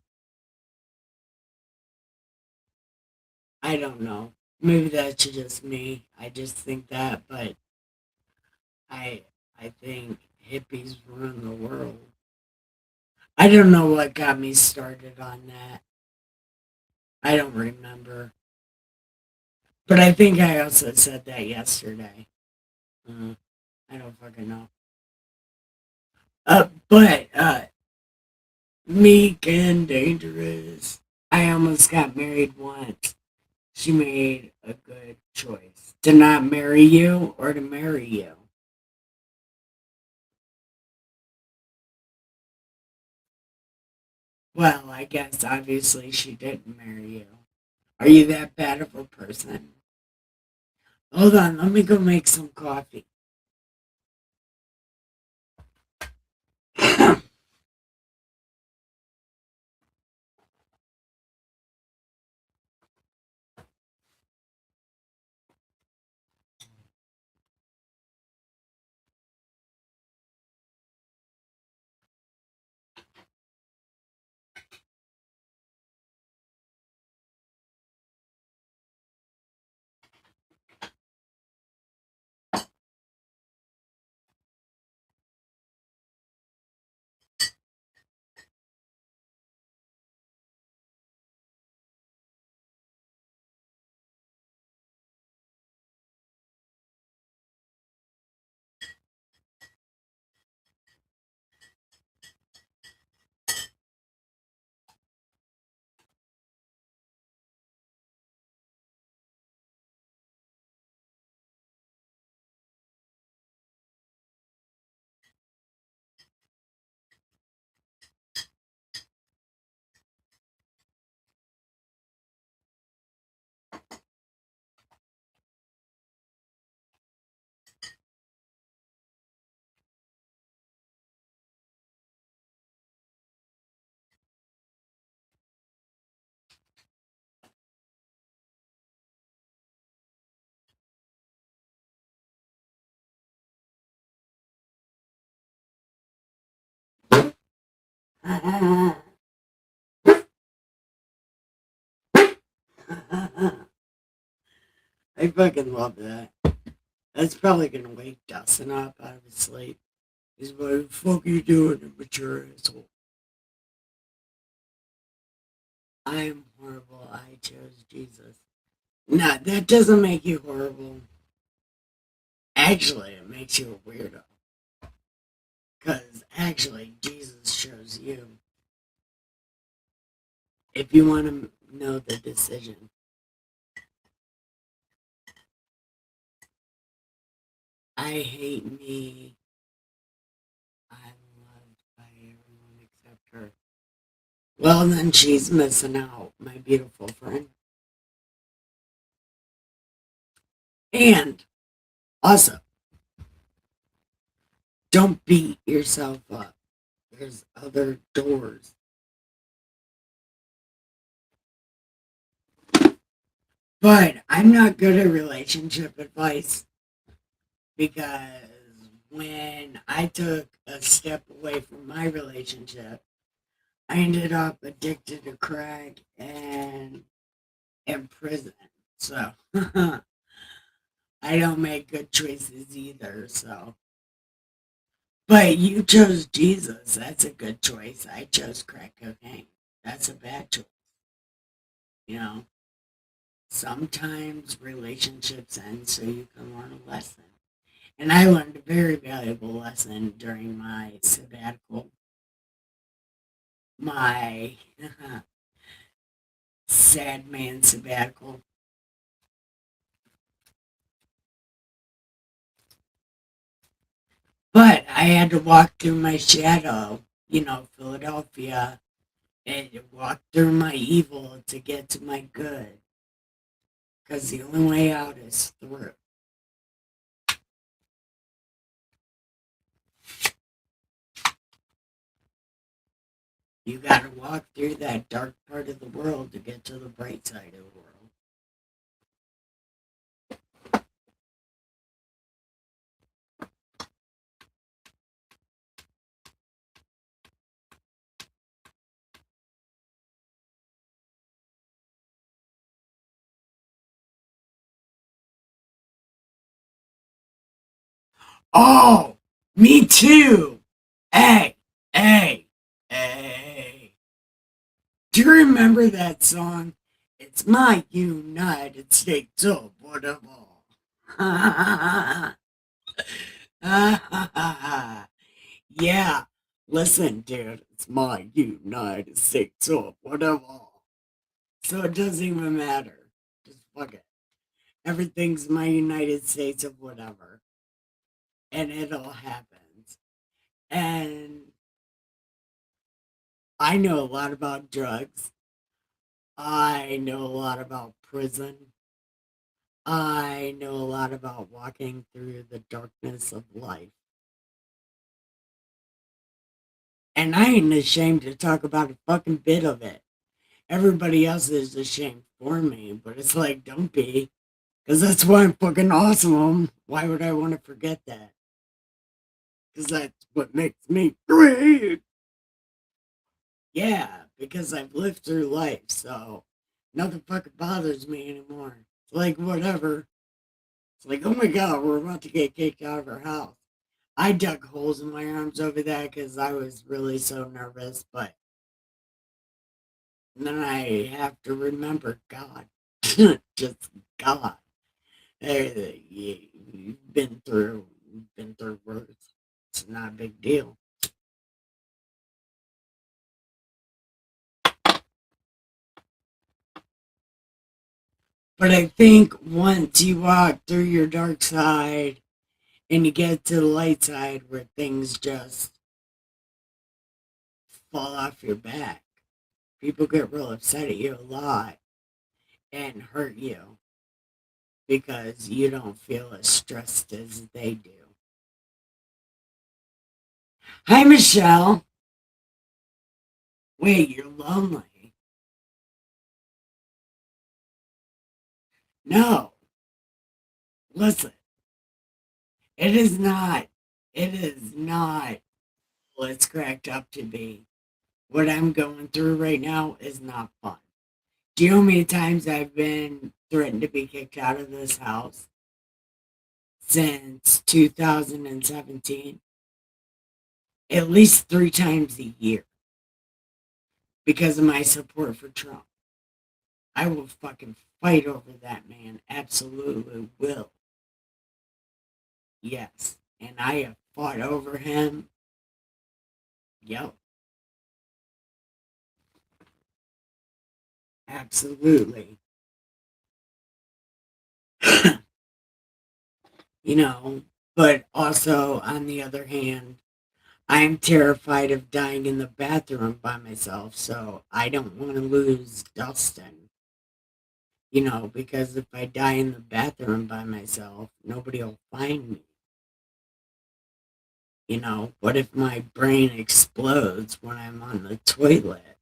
I don't know. Maybe that's just me. I just think that, but I I think hippies run the world. I don't know what got me started on that. I don't remember. But I think I also said that yesterday. Uh, I don't fucking know. But meek and dangerous. I almost got married once. She made a good choice to not marry you or to marry you. Well, I guess obviously she didn't marry you. Are you that bad of a person? Hold on, let me go make some coffee. I fucking love that. That's probably gonna wake Dustin up out of his sleep. He's like, "What the fuck are you doing, immature asshole?" I am horrible. I chose Jesus. Nah, that doesn't make you horrible. Actually, it makes you a weirdo. Because actually, Jesus chose you. If you want to know the decision, I hate me. I'm loved by everyone except her. Well, then she's missing out, my beautiful friend. And also, don't beat yourself up. There's other doors. But I'm not good at relationship advice because when I took a step away from my relationship, I ended up addicted to crack and in prison. So I don't make good choices either. So, but you chose Jesus. That's a good choice. I chose crack cocaine. That's a bad choice. You know, sometimes relationships end so you can learn a lesson. And I learned a very valuable lesson during my sabbatical, my sad man sabbatical. But I had to walk through my shadow, Philadelphia, and walk through my evil to get to my good. Because the only way out is through. You got to walk through that dark part of the world to get to the bright side of the world. Oh, me too. Hey, hey, hey. Do you remember that song? It's my United States of whatever. Yeah, listen, dude, it's my United States of whatever. So it doesn't even matter. Just fuck it. Everything's my United States of whatever. And it all happens. And I know a lot about drugs. I know a lot about prison. I know a lot about walking through the darkness of life. And I ain't ashamed to talk about a fucking bit of it. Everybody else is ashamed for me, but it's like, don't be. Because that's why I'm fucking awesome. Why would I want to forget that? Because that's what makes me great. Yeah, because I've lived through life, so nothing fucking bothers me anymore. It's like, whatever. It's like, oh my god, we're about to get kicked out of our house. I dug holes in my arms over that because I was really so nervous, but then I have to remember God. Just God. You've been through worse. It's not a big deal. But I think once you walk through your dark side and you get to the light side where things just fall off your back, people get real upset at you a lot and hurt you because you don't feel as stressed as they do. Hi, Michelle. Wait, you're lonely. No, listen, it is not. It is not what it's cracked up to be. What I'm going through right now is not fun. Do you know how many times I've been threatened to be kicked out of this house since 2017? At least 3 times a year because of my support for Trump. I will fucking fight over that man. Absolutely will. Yes. And I have fought over him. Yep. Absolutely. you know, but also on the other hand, I'm terrified of dying in the bathroom by myself, so I don't want to lose Dustin. Because if I die in the bathroom by myself, nobody will find me. What if my brain explodes when I'm on the toilet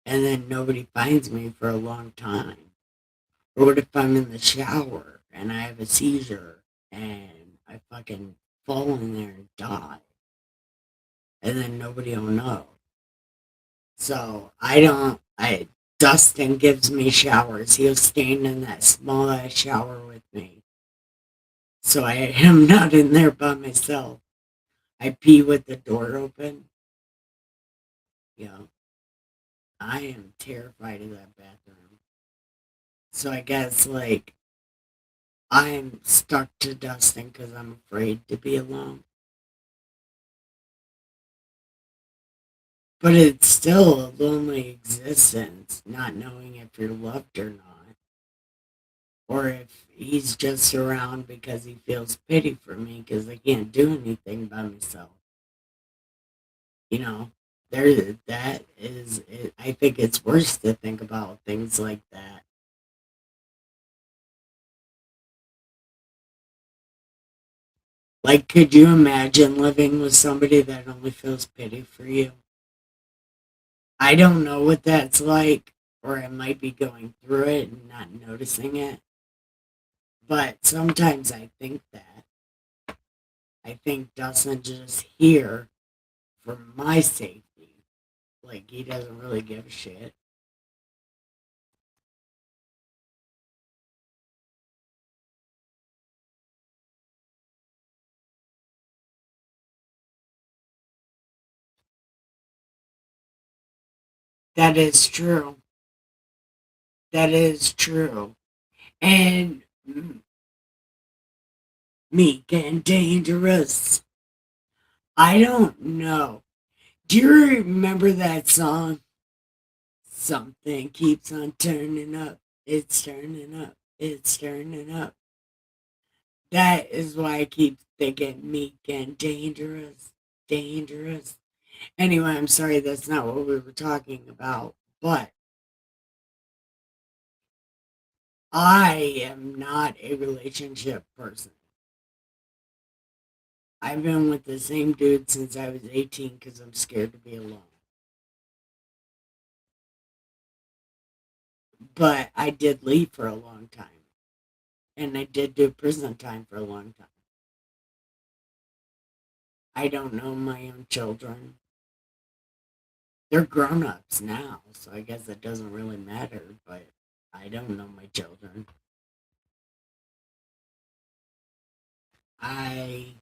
and then nobody finds me for a long time? Or what if I'm in the shower and I have a seizure and I fucking fall in there and die and then nobody will know? So Dustin gives me showers. He'll stand in that small ass shower with me. So I am not in there by myself. I pee with the door open. You know, I am terrified of that bathroom. So I guess like I'm stuck to Dustin because I'm afraid to be alone. But it's still a lonely existence, not knowing if you're loved or not. Or if he's just around because he feels pity for me because I can't do anything by myself. You know, that is, I think it's worse to think about things like that. Like, could you imagine living with somebody that only feels pity for you? I don't know what that's like, or I might be going through it and not noticing it. But sometimes I think that. I think Dustin just here for my safety. Like, he doesn't really give a shit. That is true. That is true. And meek and dangerous. I don't know. Do you remember that song? Something keeps on turning up. It's turning up. It's turning up. That is why I keep thinking meek and dangerous. Dangerous. Anyway, I'm sorry that's not what we were talking about, but I am not a relationship person. I've been with the same dude since I was 18 because I'm scared to be alone. But I did leave for a long time, and I did do prison time for a long time. I don't know my own children. They're grown ups now, so I guess it doesn't really matter, but I don't know my children. I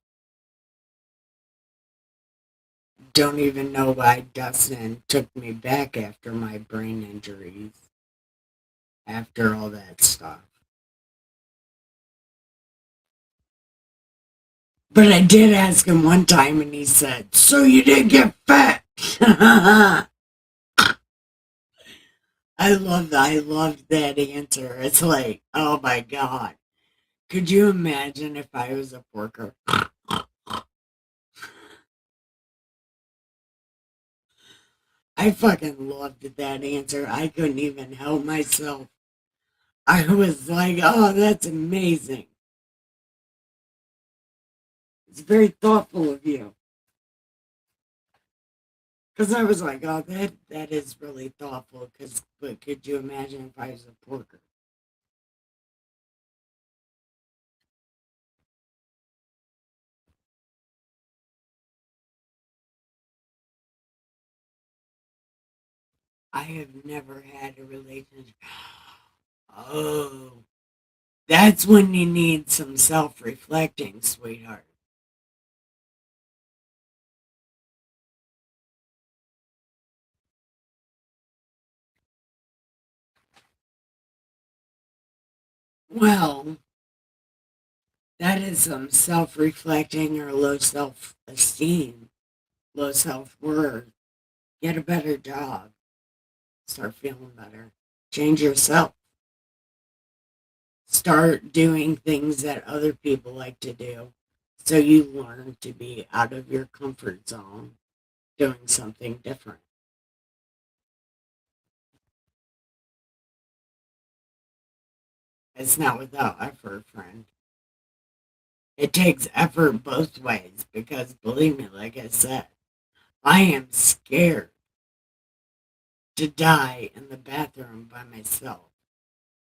don't even know why Dustin took me back after my brain injuries, after all that stuff. But I did ask him one time, and he said, "So you didn't get fat?" I loved that answer. It's like, oh my god. Could you imagine if I was a porker? I fucking loved that answer. I couldn't even help myself. I was like, oh, that's amazing. It's very thoughtful of you. Because I was like, oh, that is really thoughtful. But could you imagine if I was a porker? I have never had a relationship. Oh, that's when you need some self reflecting, sweetheart. Well, that is some self reflecting or low self esteem, low self worth. Get a better job. Start feeling better. Change yourself. Start doing things that other people like to do. So you learn to be out of your comfort zone, doing something different. It's not without effort, friend. It takes effort both ways because believe me, like I said, I am scared to die in the bathroom by myself.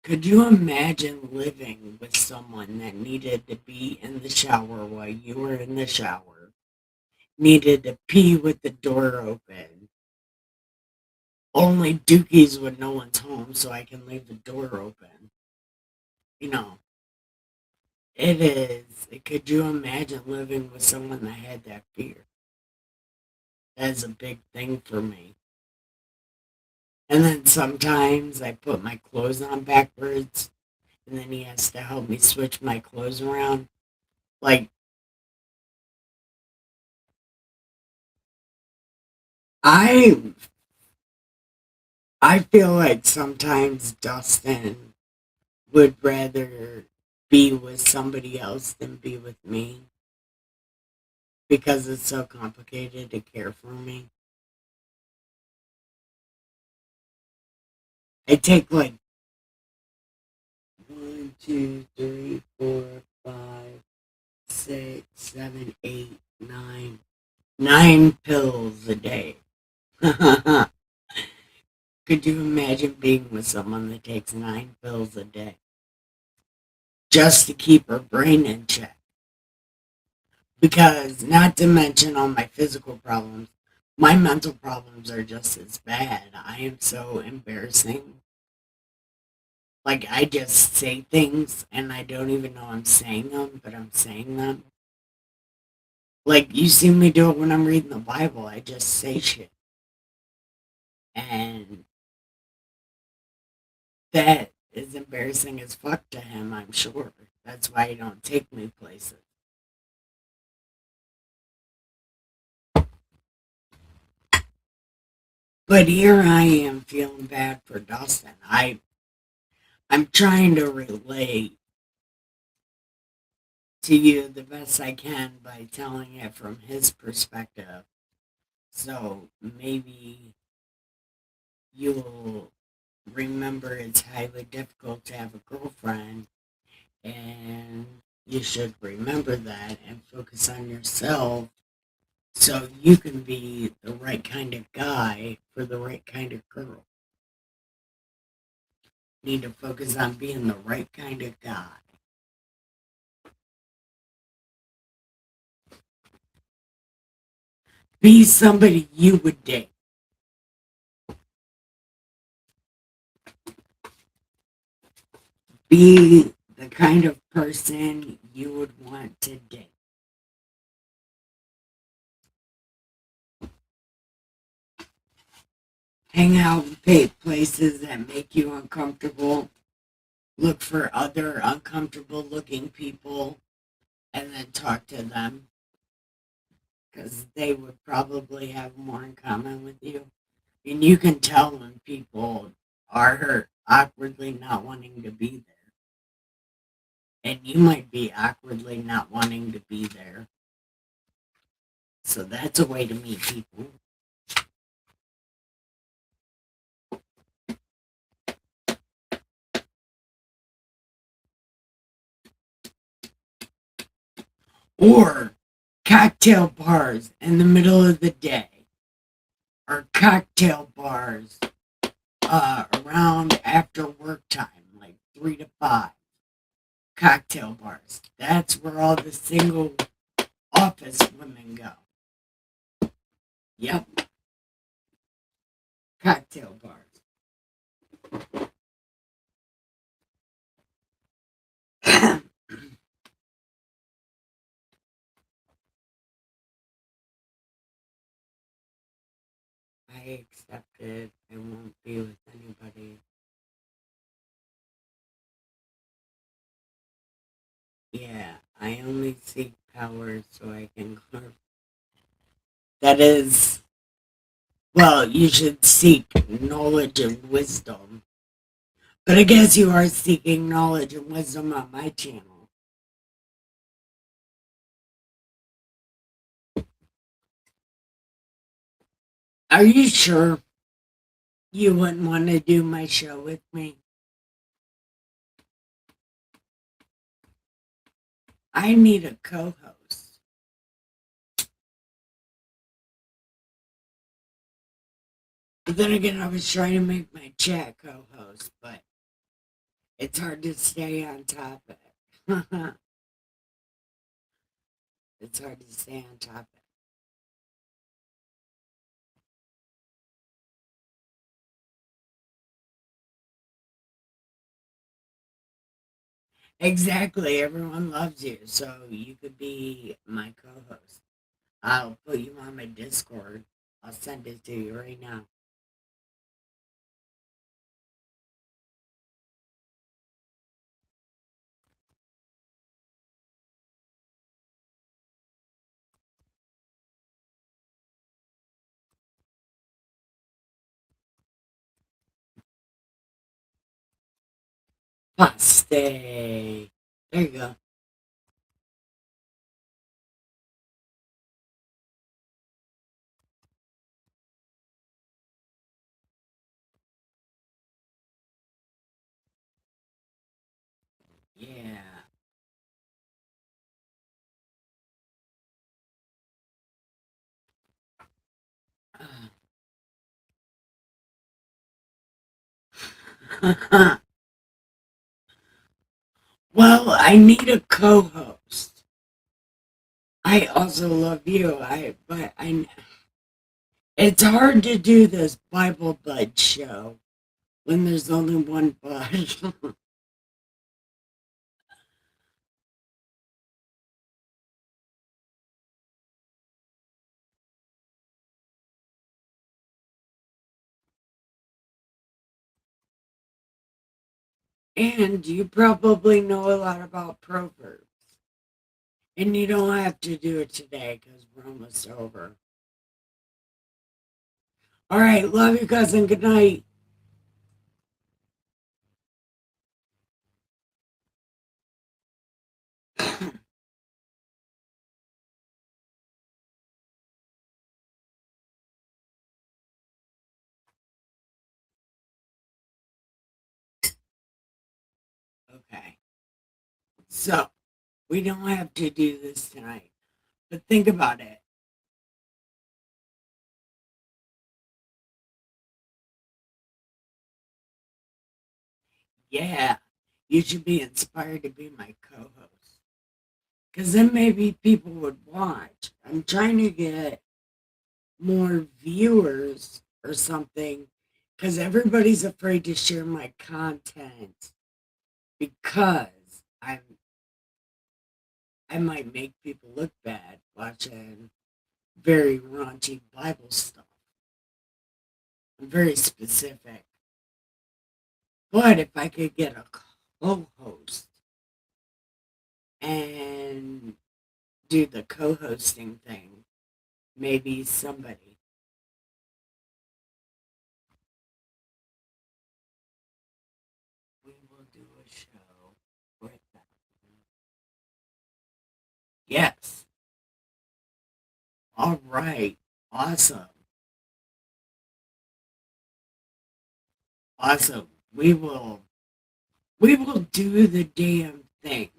Could you imagine living with someone that needed to be in the shower while you were in the shower, needed to pee with the door open, only dookies when no one's home so I can leave the door open? You know, it is. Could you imagine living with someone that had that fear? That is a big thing for me. And then sometimes I put my clothes on backwards, and then he has to help me switch my clothes around. Like, I I feel like sometimes Dustin would rather be with somebody else than be with me because it's so complicated to care for me. I take like one, two, three, four, five, six, seven, eight, nine pills a day. Could you imagine being with someone that takes 9 pills a day just to keep her brain in check? Because, not to mention all my physical problems, my mental problems are just as bad. I am so embarrassing. Like, I just say things and I don't even know I'm saying them, but I'm saying them. Like, you see me do it when I'm reading the Bible. I just say shit. And that is embarrassing as fuck to him, I'm sure. That's why he don't take me places. But here I am feeling bad for Dustin. I'm trying to relate to you the best I can by telling it from his perspective. So maybe you'll remember it's highly difficult to have a girlfriend, and you should remember that and focus on yourself so you can be the right kind of guy for the right kind of girl. Need to focus on being the right kind of guy. Be somebody you would date. Be the kind of person you would want to date. Hang out in places that make you uncomfortable. Look for other uncomfortable looking people and then talk to them because they would probably have more in common with you. And you can tell when people are hurt, awkwardly not wanting to be there. And you might be awkwardly not wanting to be there. So that's a way to meet people. Or cocktail bars in the middle of the day, or cocktail bars around after work time, like 3 to 5. Cocktail bars. That's where all the single office women go. Yep, cocktail bars. I accepted I won't be with anybody. Yeah, I only seek power so I can carve. That is, well, you should seek knowledge and wisdom. But I guess you are seeking knowledge and wisdom on my channel. Are you sure you wouldn't want to do my show with me? I need a co host. But then again, I was trying to make my chat co host, but it's hard to stay on topic. It's hard to stay on topic. Exactly. Everyone loves you, so you could be my co host. I'll put you on my Discord. I'll send it to you right now. Paste. There you go. Yeah. Well, I need a co-host. I also love you. It's hard to do this Bible Budz show when there's only one bud. And you probably know a lot about Proverbs. And you don't have to do it today because we're almost over. All right, love you, cousin. Good night. Okay, so we don't have to do this tonight, but think about it. Yeah, you should be inspired to be my co host because then maybe people would watch. I'm trying to get more viewers or something because everybody's afraid to share my content because I might make people look bad watching very raunchy Bible stuff. I'm very specific. But if I could get a co-host and do the co-hosting thing, maybe somebody. We will do a show with them. Yes. All right. Awesome. Awesome. We will do the damn thing.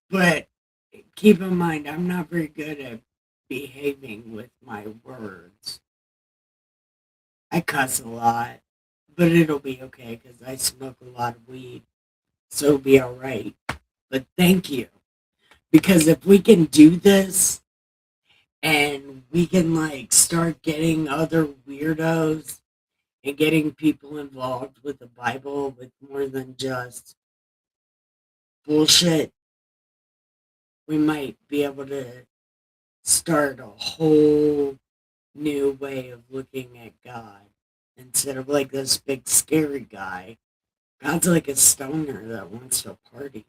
But keep in mind I'm not very good at behaving with my words. I cuss a lot, but it'll be okay because I smoke a lot of weed. So it'll be all right. But thank you. Because if we can do this and we can like start getting other weirdos and getting people involved with the Bible with more than just bullshit, we might be able to start a whole new way of looking at God. Instead of like this big scary guy, God's like a stoner that wants to party.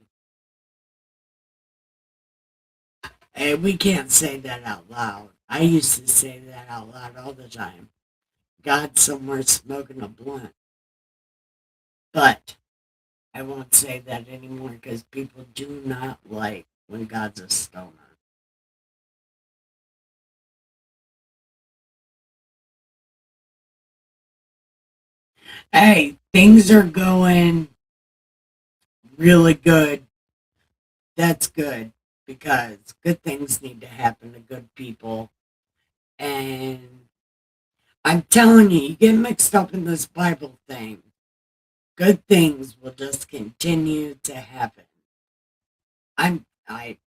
And we can't say that out loud. I used to say that out loud all the time. God's somewhere smoking a blunt. But I won't say that anymore because people do not like when God's a stoner. Hey, things are going really good. That's good because good things need to happen to good people. And I'm telling you, you get mixed up in this Bible thing. Good things will just continue to happen.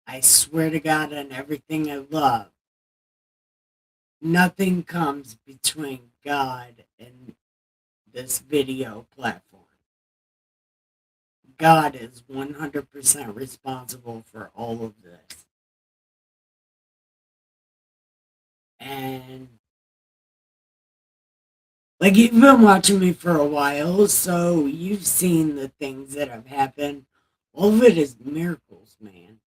I swear to God on everything I love, nothing comes between God and this video platform. God is 100% responsible for all of this. And like you've been watching me for a while, so you've seen the things that have happened. All of it is miracles, man.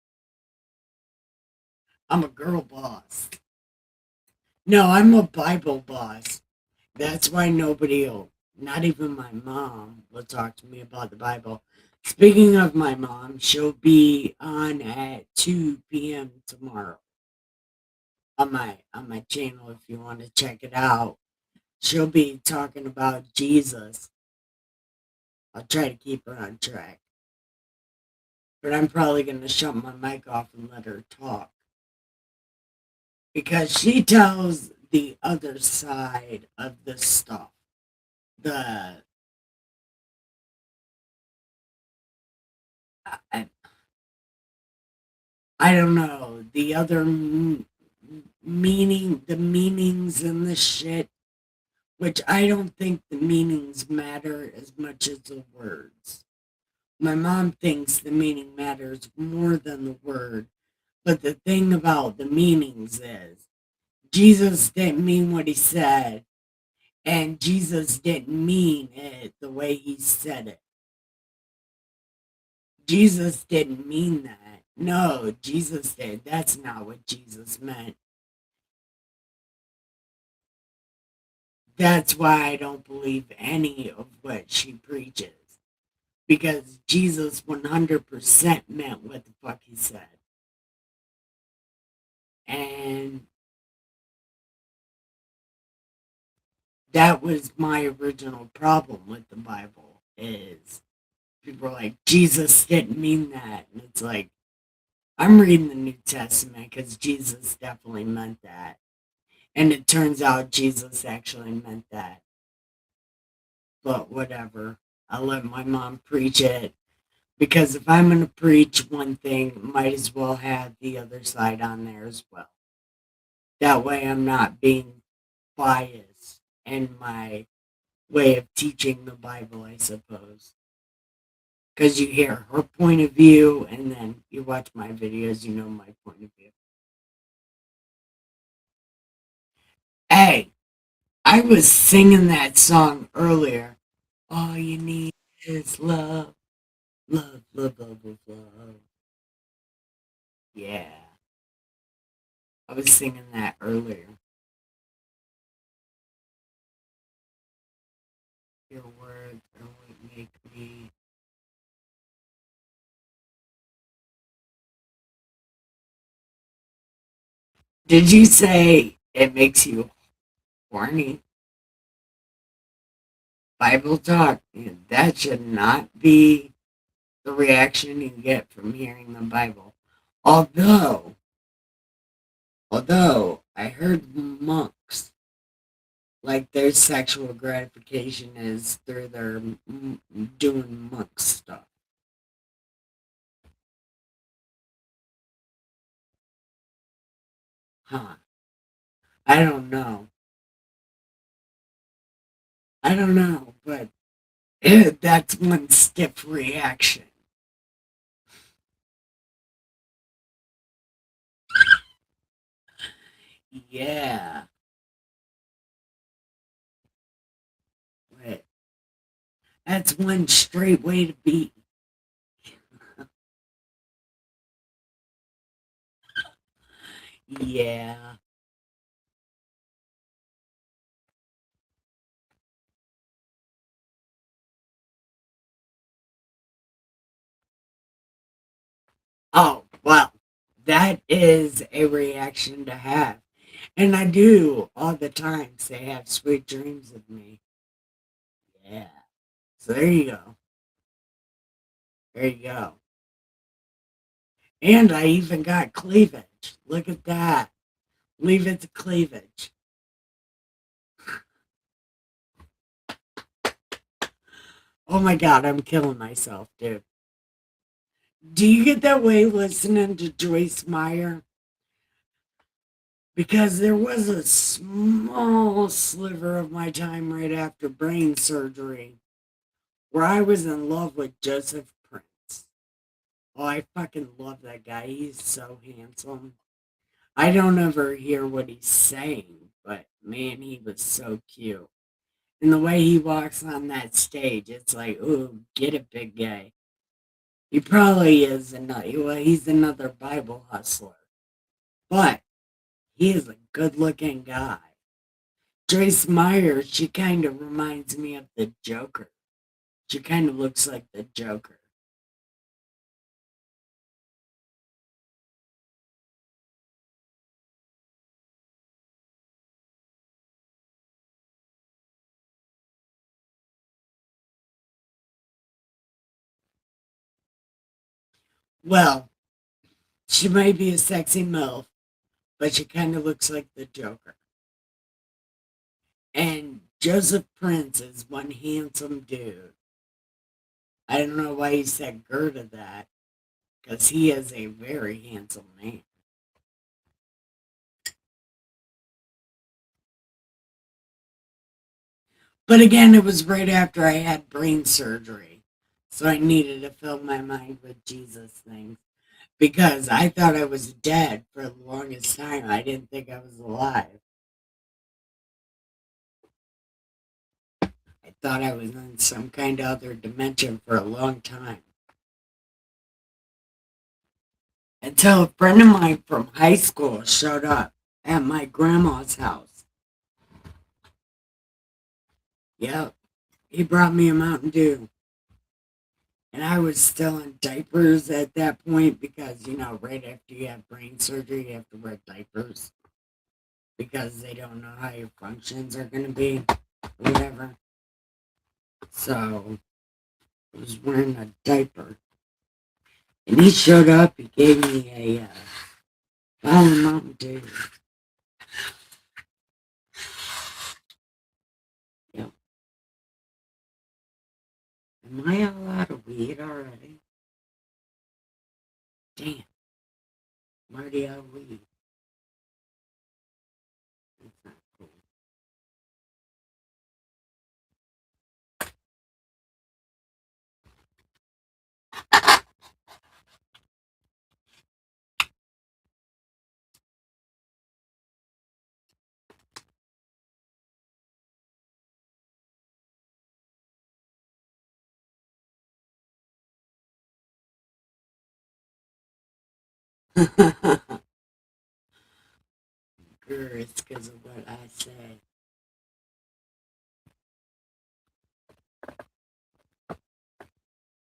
I'm a girl boss. No, I'm a Bible boss. That's why nobody will, not even my mom, will talk to me about the Bible. Speaking of my mom, she'll be on at 2 p.m. tomorrow on my channel if you want to check it out. She'll be talking about Jesus. I'll try to keep her on track. But I'm probably going to shut my mic off and let her talk because she tells the other side of this stuff. The I, I don't know, the other meaning, the meanings in this shit, which I don't think the meanings matter as much as the words. My mom thinks the meaning matters more than the word. But the thing about the meanings is Jesus didn't mean what he said, and Jesus didn't mean it the way he said it. Jesus didn't mean that. No, Jesus did. That's not what Jesus meant. That's why I don't believe any of what she preaches. Because Jesus 100% meant what the fuck he said. And that was my original problem with the Bible is people are like, Jesus didn't mean that. And it's like, I'm reading the New Testament because Jesus definitely meant that. And it turns out Jesus actually meant that. But whatever. I'll let my mom preach it. Because if I'm going to preach one thing, might as well have the other side on there as well. That way I'm not being biased in my way of teaching the Bible, I suppose. Because you hear her point of view and then you watch my videos, you know my point of view. Hey, I was singing that song earlier. All you need is love, love, love, love, love, love. Yeah, I was singing that earlier. Your words are what make me. Did you say it makes you horny? Bible talk. That should not be the reaction you get from hearing the Bible. Although, although I heard monks like their sexual gratification is through their doing monk stuff. Huh? I don't know. I don't know, but that's one stiff reaction. Yeah. But that's one straight way to be. Yeah. Oh, well, that is a reaction to have. And I do all the time say have sweet dreams of me. Yeah. So there you go. There you go. And I even got cleavage. Look at that. Leave it to cleavage. Oh my god, I'm killing myself, dude. Do you get that way listening to Joyce Meyer? Because there was a small sliver of my time right after brain surgery where I was in love with Joseph Prince. Oh, I fucking love that guy. He's so handsome. I don't ever hear what he's saying, but man, he was so cute. And the way he walks on that stage, it's like, ooh, get it, big guy. He probably is another, well, he's another Bible hustler, but he is a good looking guy. Joyce Meyer, she kind of reminds me of the Joker. She kind of looks like the Joker. Well, she might be a sexy MILF, but she kind of looks like the Joker. And Joseph Prince is one handsome dude. I don't know why he said Gerda that, because he is a very handsome man. But again, it was right after I had brain surgery. So I needed to fill my mind with Jesus things. Because I thought I was dead for the longest time. I didn't think I was alive. I thought I was in some kind of other dimension for a long time. Until a friend of mine from high school showed up at my grandma's house. Yep, he brought me a Mountain Dew. And I was still in diapers at that point because, right after you have brain surgery, you have to wear diapers because they don't know how your functions are going to be, or whatever. So I was wearing a diaper. And he showed up, he gave me a bottle of Mountain Dew. Yep. Am I all out of weed already? Damn, I'm already out of weed. That's not cool. Grr, it's because of what I say.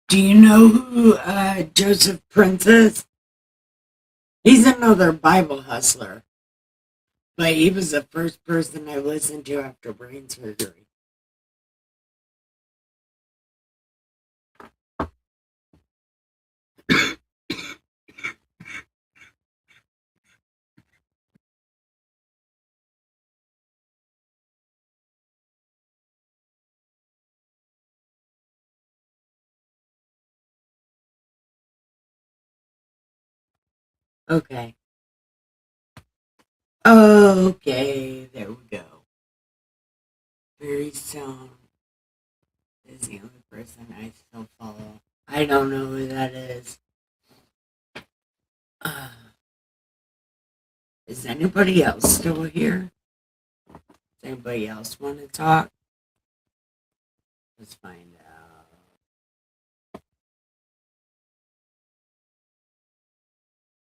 Do you know who Joseph Prince is? He's another Bible hustler, but he was the first person I listened to after brain surgery. Okay. Okay, there we go. Very soon is the only person I still follow. I don't know who that is. Uh, is anybody else still here? Does anybody else want to talk? Let's find out.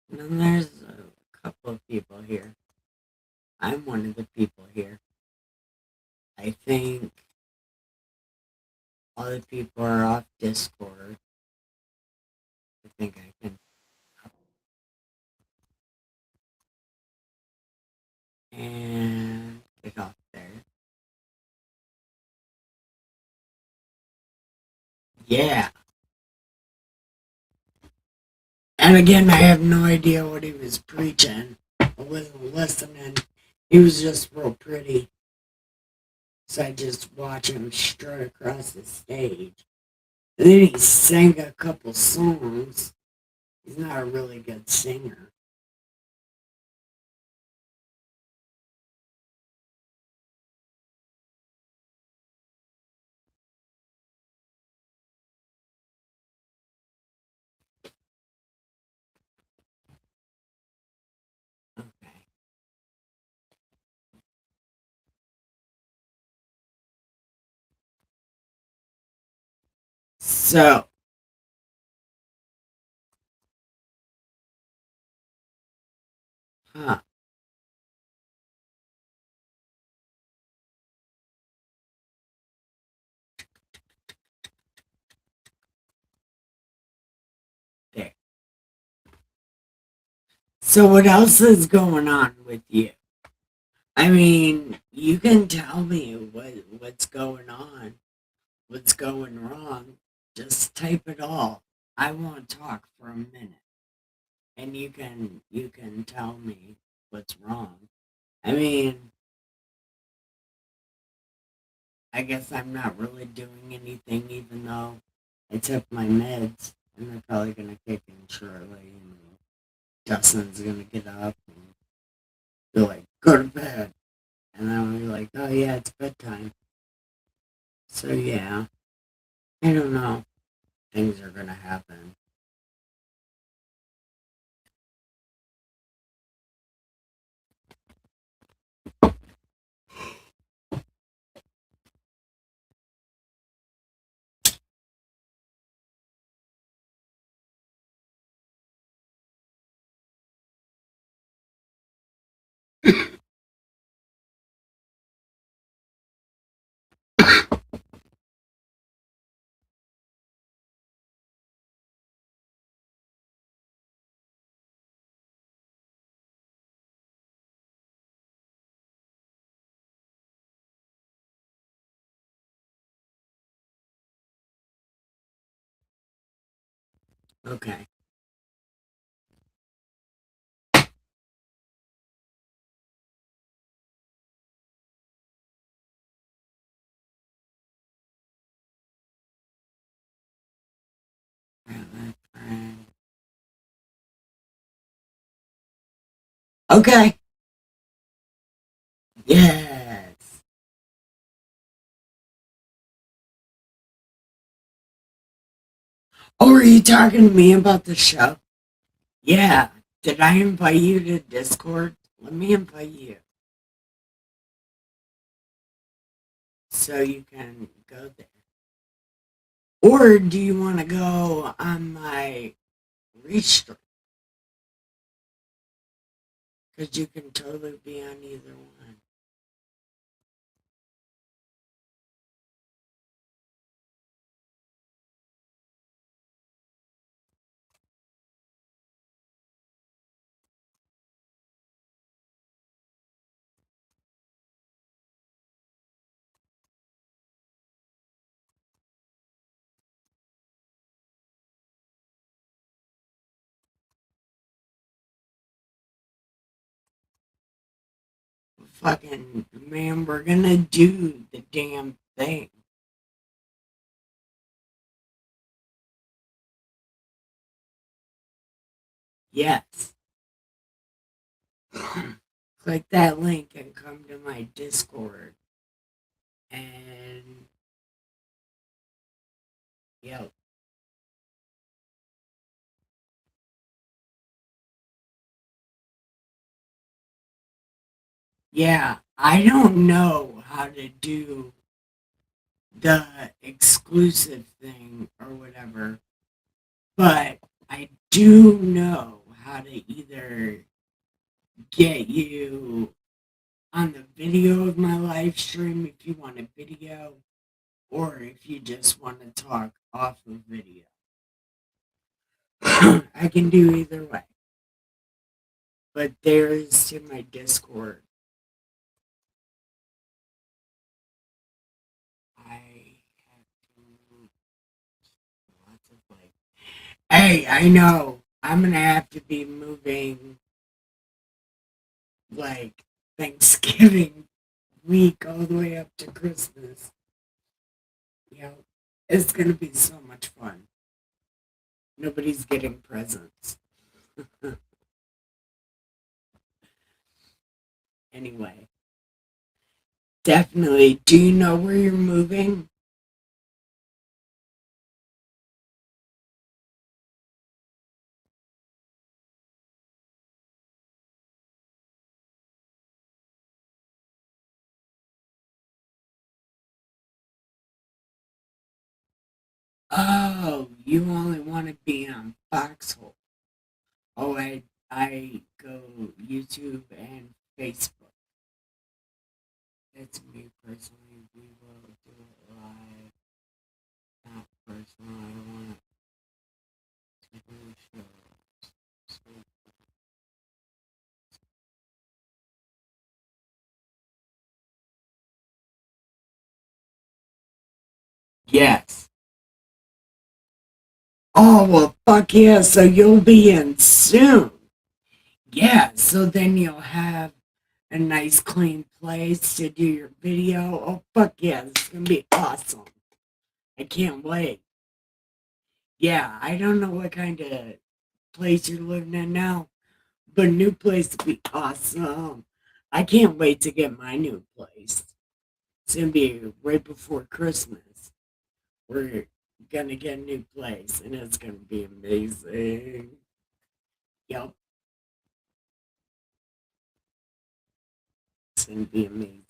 And then there's a couple of people here. I'm one of the people here. I think all the people are off Discord. I think I can. And get off there. Yeah. And again, I have no idea what he was preaching. I wasn't listening. He was just real pretty. So I just watched him strut across the stage. And then he sang a couple songs. He's not a really good singer. Okay. So, huh, there. So what else is going on with you? I mean, you can tell me what's going on, what's going wrong. Just type it all. I won't talk for a minute, and you can tell me what's wrong. I mean, I guess I'm not really doing anything, even though I took my meds, and they're probably gonna kick in shortly. And Dustin's gonna get up and be like, "Go to bed," and I'll be like, "Oh yeah, it's bedtime." So yeah, I don't know. Things are gonna happen. Okay. Okay. Yes. Oh, are you talking to me about the show? Yeah. Did I invite you to Discord? Let me invite you so you can go there. Or do you want to go on my restream? Because you can totally be on either one. Fucking man, we're gonna do the damn thing. Yes. Click that link and come to my Discord. And yep. Yeah, I don't know how to do the exclusive thing or whatever, but I do know how to either get you on the video of my live stream if you want a video, or if you just want to talk off of video. I can do either way. But there's to my Discord. I have to Hey, I know. I'm gonna have to be moving like Thanksgiving week all the way up to Christmas. You know, it's gonna be so much fun. Nobody's getting presents. Anyway, definitely. Do you know where you're moving? Oh, you only want to be on Foxhole. Oh, I go YouTube and Facebook. That's me personally. We will do it live. Not personal. I don't want to do shows. So, yes. Oh, well, fuck yeah. So you'll be in soon. Yeah. So then you'll have a nice clean place to do your video. Oh, fuck yeah. This is going to be awesome. I can't wait. Yeah. I don't know what kind of place you're living in now, but new place would be awesome. I can't wait to get my new place. It's going to be right before Christmas. We're going to get a new place, and it's going to be amazing. Yep. It's going to be amazing.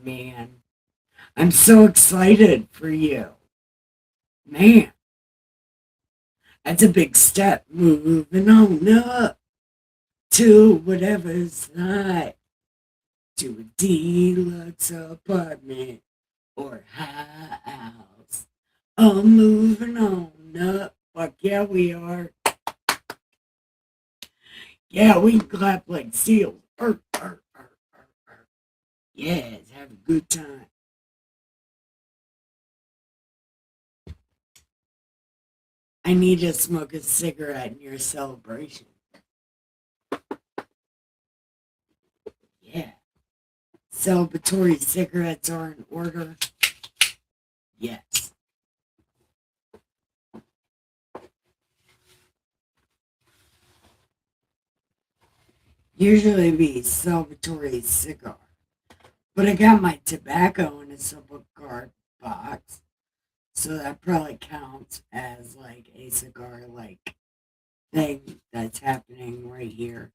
Man, I'm so excited for you. Man, that's a big step. Moving on up to whatever's not to a deluxe apartment or house. Oh, moving on up. Fuck yeah, we are. Yeah, we can clap like seals. Yes, have a good time. I need to smoke a cigarette in your celebration. Yeah. Celebratory cigarettes are in order. Yes. Usually be celebratory cigar. But I got my tobacco in a cigar box. So that probably counts as like a cigar like thing that's happening right here.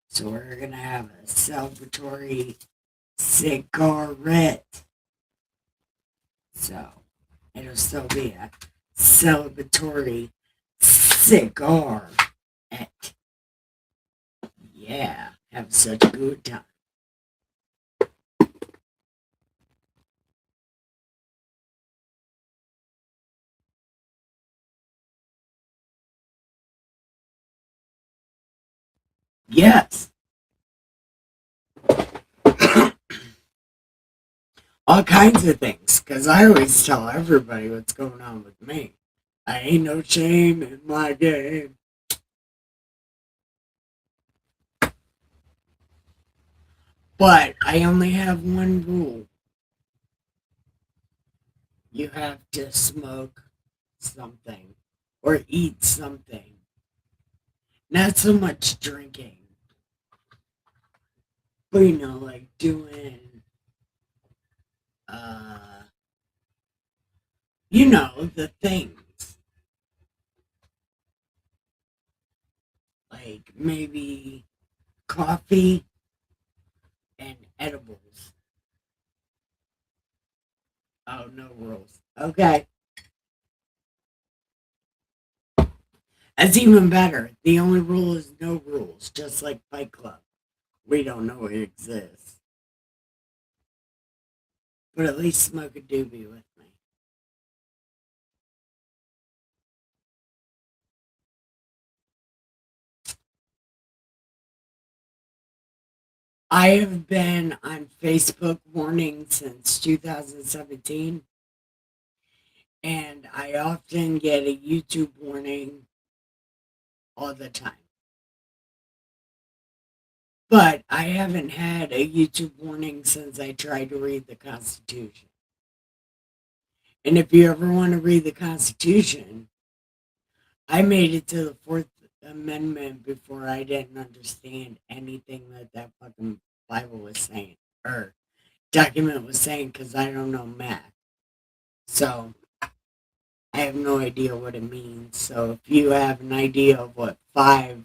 So we're gonna have a celebratory cigarette. So it'll still be a celebratory cigar. Yeah, have such a good time. Yes, all kinds of things. Because I always tell everybody what's going on with me. I ain't no shame in my game. But I only have one rule. You have to smoke something or eat something. Not so much drinking, but like doing, uh, the things. Like maybe coffee and edibles. Oh, no rules. Okay. That's even better. The only rule is no rules, just like Fight Club. We don't know it exists. But at least smoke a doobie with me. I have been on Facebook warning since 2017, and I often get a YouTube warning all the time. But I haven't had a YouTube warning since I tried to read the Constitution. And if you ever want to read the Constitution, I made it to the Fourth Amendment before I didn't understand anything that fucking Bible was saying or document was saying because I don't know math. So I have no idea what it means. So if you have an idea of what five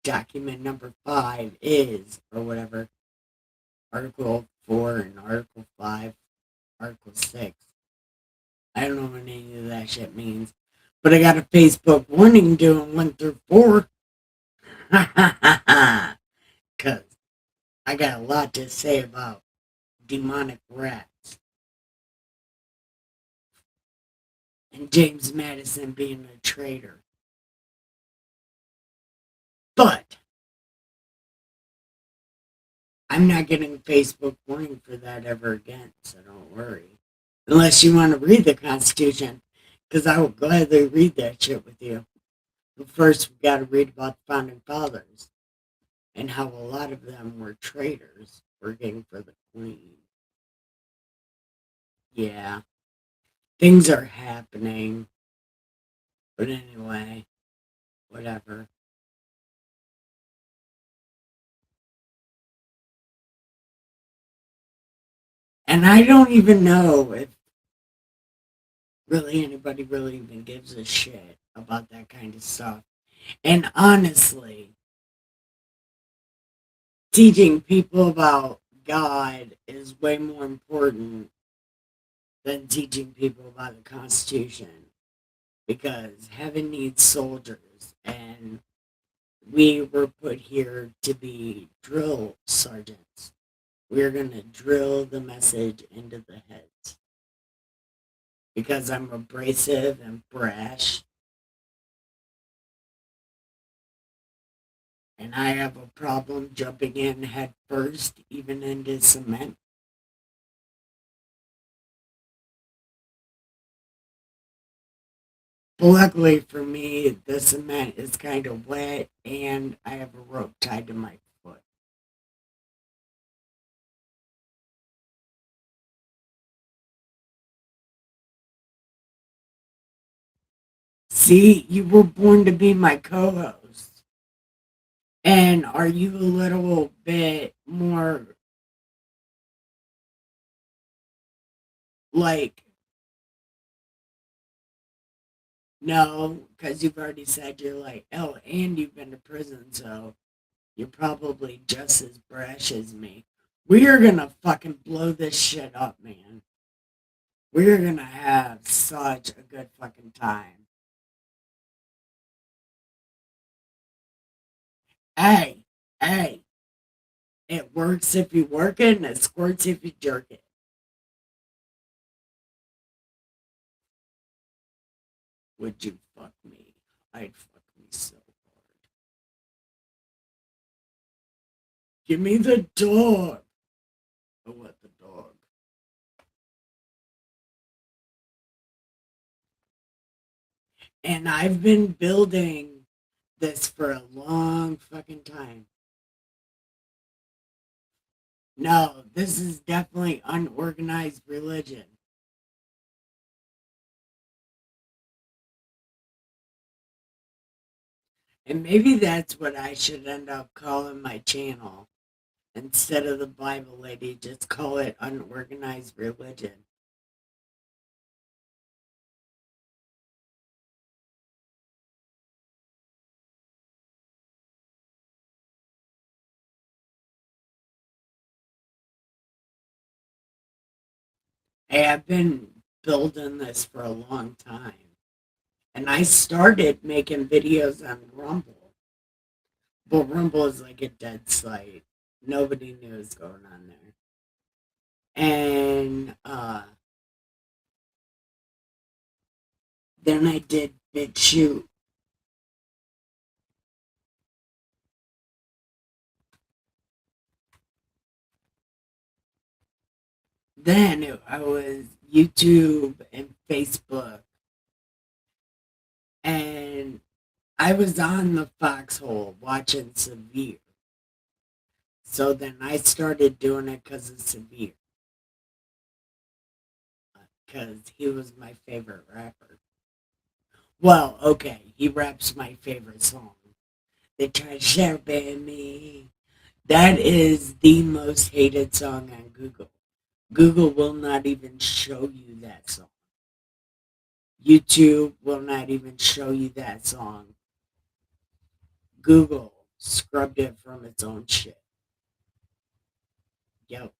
document number 5 is or whatever, Article 4 and Article 5, Article 6. I don't know what any of that shit means. But I got a Facebook warning doing 1 through 4. Because I got a lot to say about demonic rats and James Madison being a traitor. But I'm not getting a Facebook warning for that ever again, so don't worry. Unless you want to read the Constitution, because I will gladly read that shit with you. But first, we got to read about the Founding Fathers and how a lot of them were traitors working for the Queen. Yeah, things are happening. But anyway, whatever. And I don't even know if really anybody really even gives a shit about that kind of stuff. And honestly, teaching people about God is way more important than teaching people about the Constitution because heaven needs soldiers and we were put here to be drill sergeants. We're going to drill the message into the heads because I'm abrasive and brash and I have a problem jumping in head first, even into cement. But luckily for me, the cement is kind of wet and I have a rope tied to my foot. See, you were born to be my co host. And are you a little bit more like, no, because you've already said you're like, oh, and you've been to prison, so you're probably just as brash as me. We are gonna fucking blow this shit up, man. We're gonna have such a good fucking time. Hey, hey, it works if you work it and it squirts if you jerk it. Would you fuck me? I'd fuck me so hard. Give me the dog. Oh, what the dog? And I've been building this for a long fucking time. No, this is definitely unorganized religion. And maybe that's what I should end up calling my channel. Instead of the Bible lady, just call it unorganized religion. Hey, I've been building this for a long time. And I started making videos on Rumble. But Rumble is like a dead site. Nobody knew what's going on there. And then I did BitChute. I was YouTube and Facebook, and I was on the foxhole watching Severe. So then I started doing it because of Severe, because he was my favorite rapper. Well, okay, he raps my favorite song. They try to sharpen me. That is the most hated song on Google. Google will not even show you that song. YouTube will not even show you that song. Google scrubbed it from its own shit. Yep.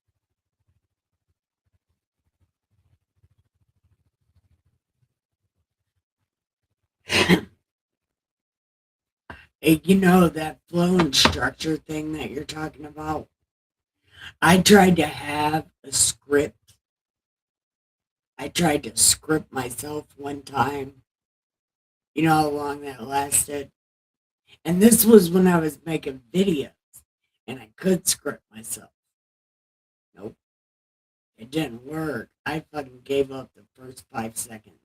You know that flow and structure thing that you're talking about? I tried to have a script. I tried to script myself one time. You know how long that lasted? And this was when I was making videos and I could script myself. Nope, it didn't work. I fucking gave up the first 5 seconds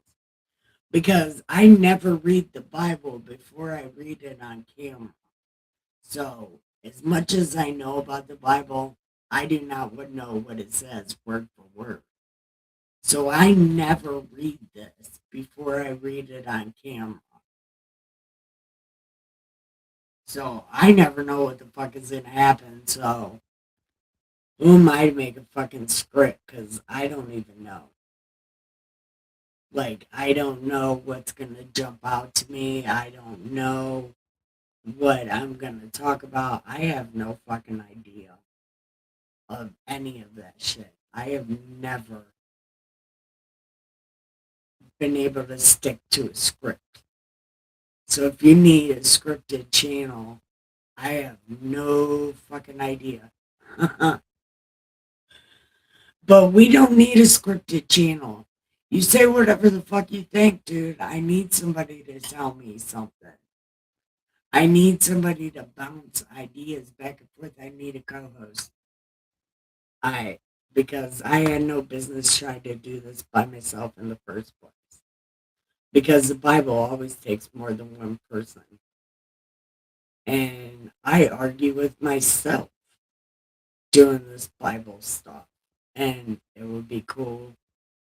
because I never read the Bible before I read it on camera. So, as much as I know about the Bible, I do not know what it says word for word. So, I never read this before I read it on camera. So, I never know what the fuck is going to happen. So, who am I to make a fucking script? Because I don't even know. Like, I don't know what's going to jump out to me. I don't know what I'm going to talk about. I have no fucking idea of any of that shit. I have never been able to stick to a script. So if you need a scripted channel, I have no fucking idea. But we don't need a scripted channel. You say whatever the fuck you think, dude. I need somebody to tell me something. I need somebody to bounce ideas back and forth. I need a co-host. I because I had no business trying to do this by myself in the first place. Because the Bible always takes more than one person. And I argue with myself doing this Bible stuff. And it would be cool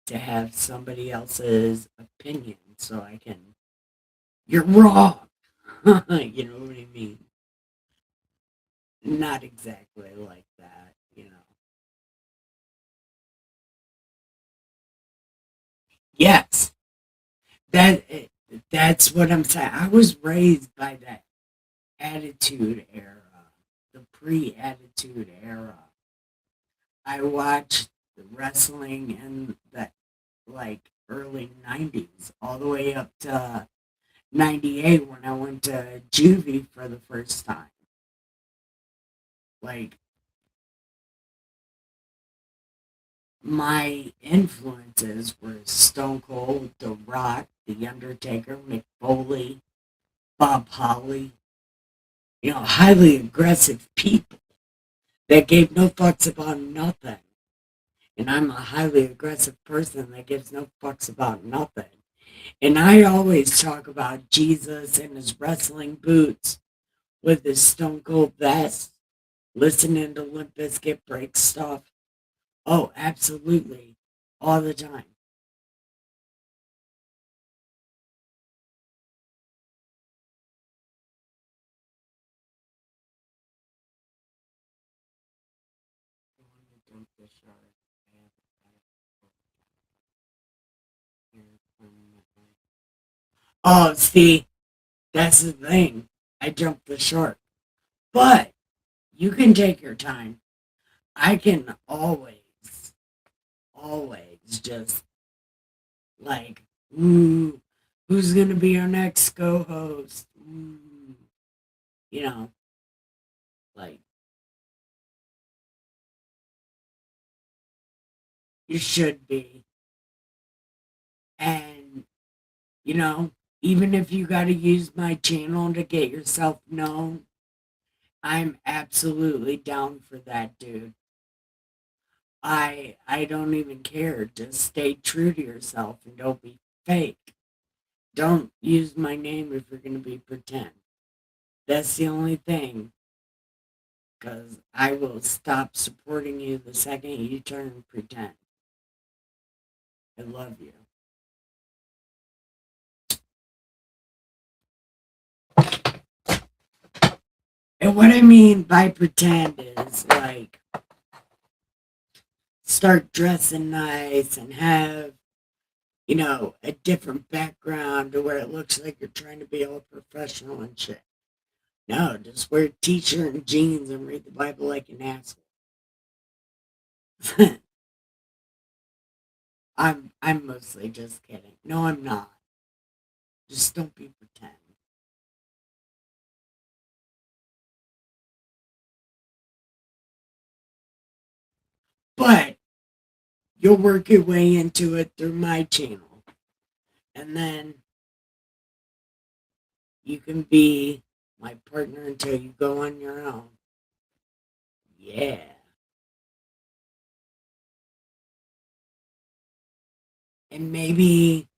to have somebody else's opinion so I can, you're wrong. You know what I mean? Not exactly like that, you know. Yes, that that's what I'm saying. I was raised by that attitude era, the pre-attitude era. I watched the wrestling in the like early 90s all the way up to 98 when I went to juvie for the first time. Like, my influences were Stone Cold, The Rock, The Undertaker, Mick Foley, Bob Holly, you know, highly aggressive people that gave no fucks about nothing. And I'm a highly aggressive person that gives no fucks about nothing. And I always talk about Jesus and his wrestling boots with his Stone Cold vest, listening to Limp Bizkit break stuff. Oh, absolutely. All the time. Oh, see, that's the thing. I jumped the shark. But you can take your time. I can always just like, ooh, who's going to be our next co host? You know, like, you should be. And, you know, even if you got to use my channel to get yourself known, I'm absolutely down for that, dude. I don't even care. Just stay true to yourself and don't be fake. Don't use my name if you're gonna be pretend. That's the only thing. Because I will stop supporting you the second you turn pretend. I love you. And what I mean by pretend is like start dressing nice and have, a different background to where it looks like you're trying to be all professional and shit. No, just wear a t-shirt and jeans and read the Bible like an asshole. I'm mostly just kidding. No, I'm not. Just don't be pretend. But you'll work your way into it through my channel. And then you can be my partner until you go on your own. Yeah. And maybe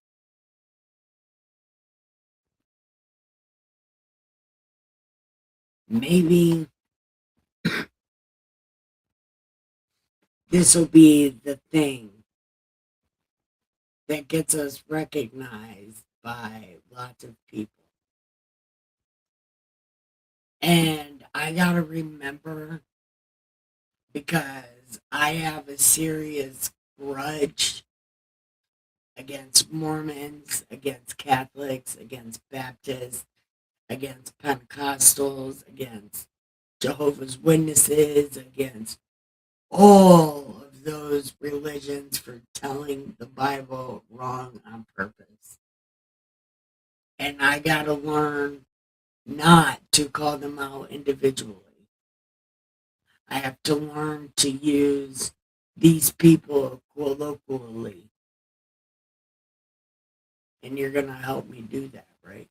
this will be the thing that gets us recognized by lots of people. And I gotta remember because I have a serious grudge against Mormons, against Catholics, against Baptists, against Pentecostals, against Jehovah's Witnesses, against all of those religions for telling the Bible wrong on purpose. And I got to learn not to call them out individually. I have to learn to use these people colloquially. And you're going to help me do that, right?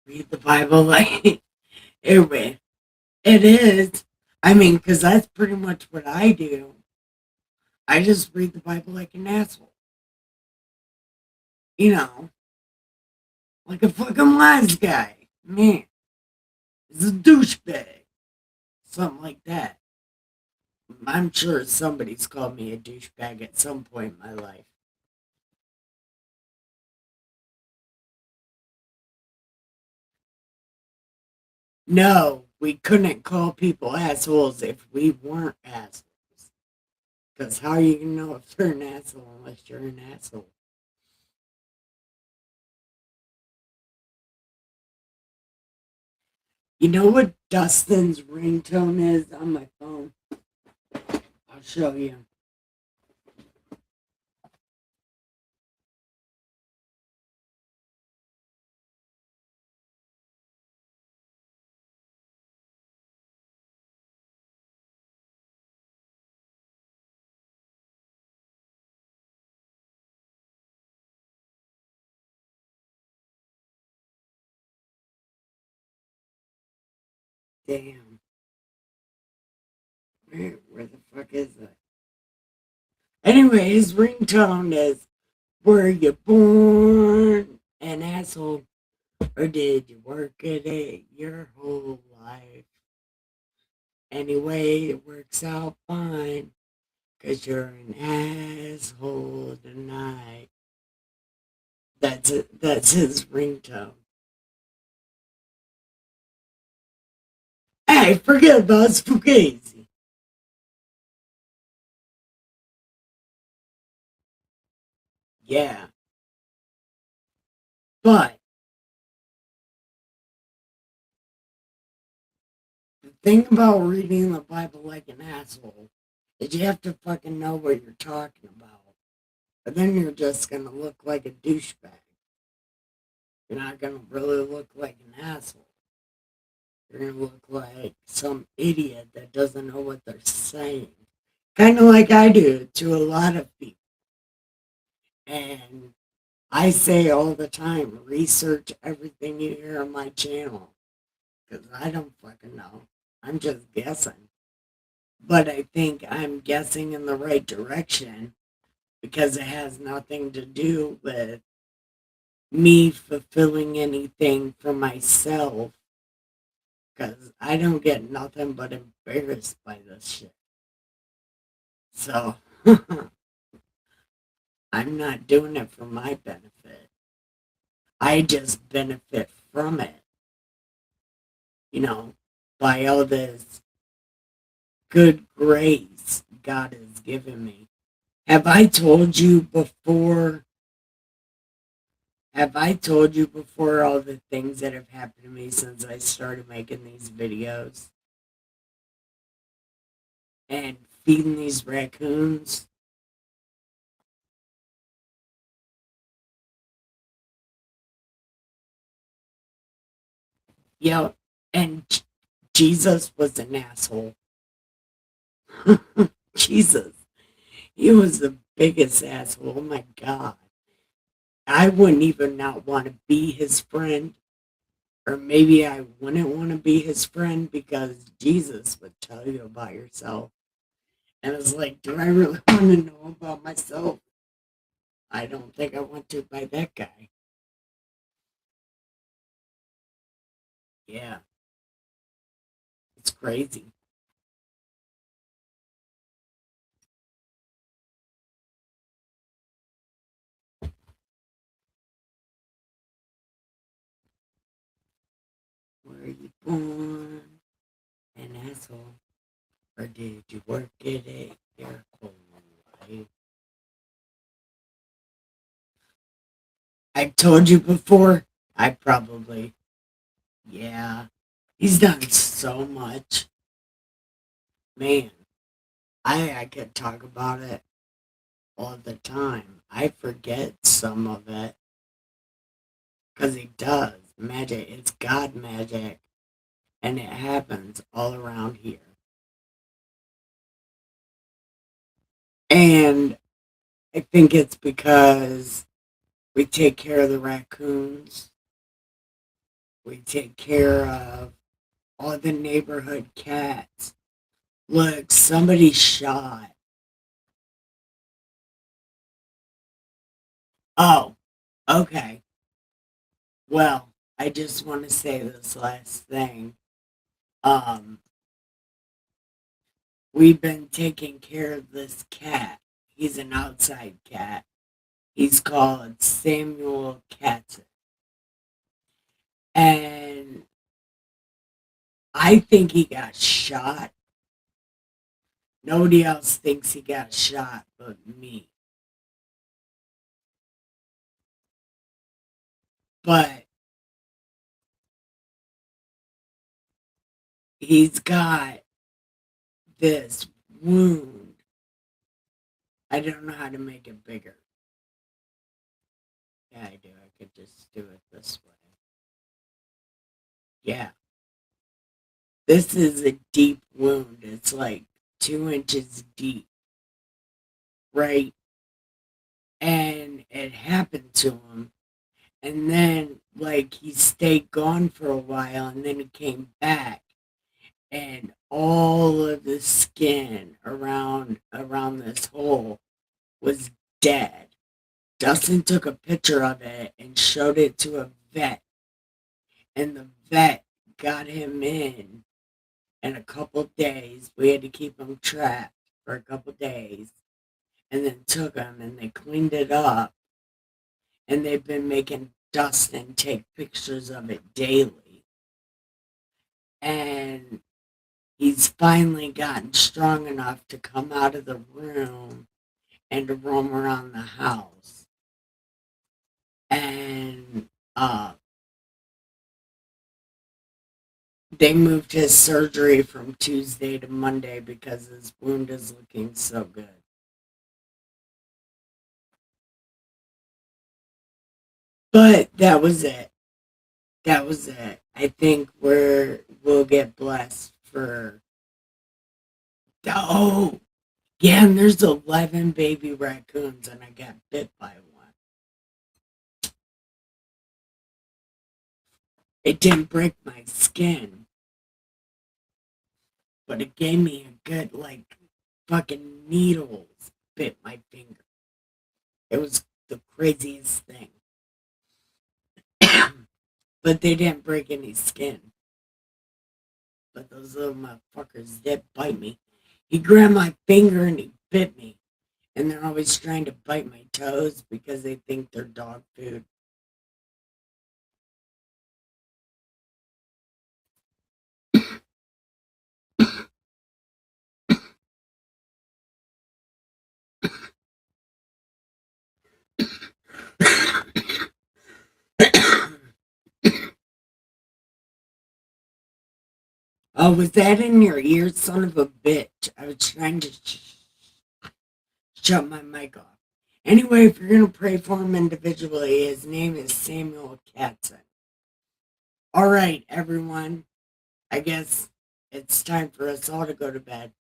Read the Bible like anyway. It is. I mean, because that's pretty much what I do. I just read the Bible like an asshole. You know, like a fucking wise guy. Man, he's a douchebag. Something like that. I'm sure somebody's called me a douchebag at some point in my life. No, we couldn't call people assholes if we weren't assholes. Because how are you going to know if they're an asshole unless you're an asshole? You know what Dustin's ringtone is on my phone? I'll show you. Damn. Where the fuck is it? Anyway, his ringtone is were you born an asshole or did you work at it your whole life? Anyway, it works out fine because you're an asshole tonight. That's it. That's his ringtone. Hey, forget about Spookazy. Yeah, but the thing about reading the Bible like an asshole is you have to fucking know what you're talking about. But then you're just going to look like a douchebag. You're not going to really look like an asshole. You're going to look like some idiot that doesn't know what they're saying. Kind of like I do to a lot of people. And I say all the time, research everything you hear on my channel. Because I don't fucking know. I'm just guessing. But I think I'm guessing in the right direction because it has nothing to do with me fulfilling anything for myself. Because I don't get nothing but embarrassed by this shit. So I'm not doing it for my benefit. I just benefit from it, you know, by all this good grace God has given me. Have I told you before? Have I told you before all the things that have happened to me since I started making these videos and feeding these raccoons? Yeah, and Jesus was an asshole. Jesus, he was the biggest asshole. Oh my God. I wouldn't even not want to be his friend. Or maybe I wouldn't want to be his friend because Jesus would tell you about yourself. And it's like, do I really want to know about myself? I don't think I want to by that guy. Yeah, it's crazy. Were you born an asshole? Or did you work at it your whole life? I've told you before. I probably, yeah. He's done so much. Man, I could talk about it all the time. I forget some of it because he does magic. It's God magic, and it happens all around here. And I think it's because we take care of the raccoons. We take care of all the neighborhood cats. Look, somebody shot. Oh, okay. Well, I just want to say this last thing. Um, we've been taking care of this cat. He's an outside cat. He's called Samuel Katzen. And I think he got shot. Nobody else thinks he got shot but me. But he's got this wound. I don't know how to make it bigger. Yeah, I do. I could just do it this way. Yeah. This is a deep wound. It's like 2 inches deep, right? And it happened to him. And then, like, he stayed gone for a while and then he came back. And all of the skin around this hole was dead. Dustin took a picture of it and showed it to a vet, and the vet got him in a couple days. We had to keep him trapped for a couple days, and then took him and they cleaned it up, and they've been making Dustin take pictures of it daily, and he's finally gotten strong enough to come out of the room and to roam around the house. And they moved his surgery from Tuesday to Monday because his wound is looking so good. But that was it. That was it. I think we'll get blessed for. Oh, yeah, and there's 11 baby raccoons, and I got bit by one. It didn't break my skin, but it gave me a good, like, fucking needles bit my finger. It was the craziest thing. But they didn't break any skin. But those little motherfuckers did bite me. He grabbed my finger and he bit me. And they're always trying to bite my toes because they think they're dog food. Oh, was that in your ear, son of a bitch? I was trying to shut my mic off. Anyway, if you're going to pray for him individually, his name is Samuel Katzen. All right, everyone. I guess it's time for us all to go to bed.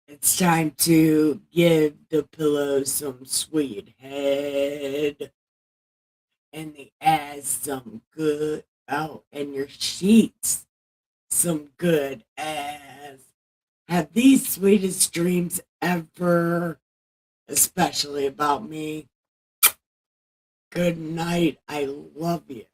It's time to give the pillow some sweet head and the ass some good out and your sheets some good ass. Have the sweetest dreams ever, especially about me. Good night. I love you.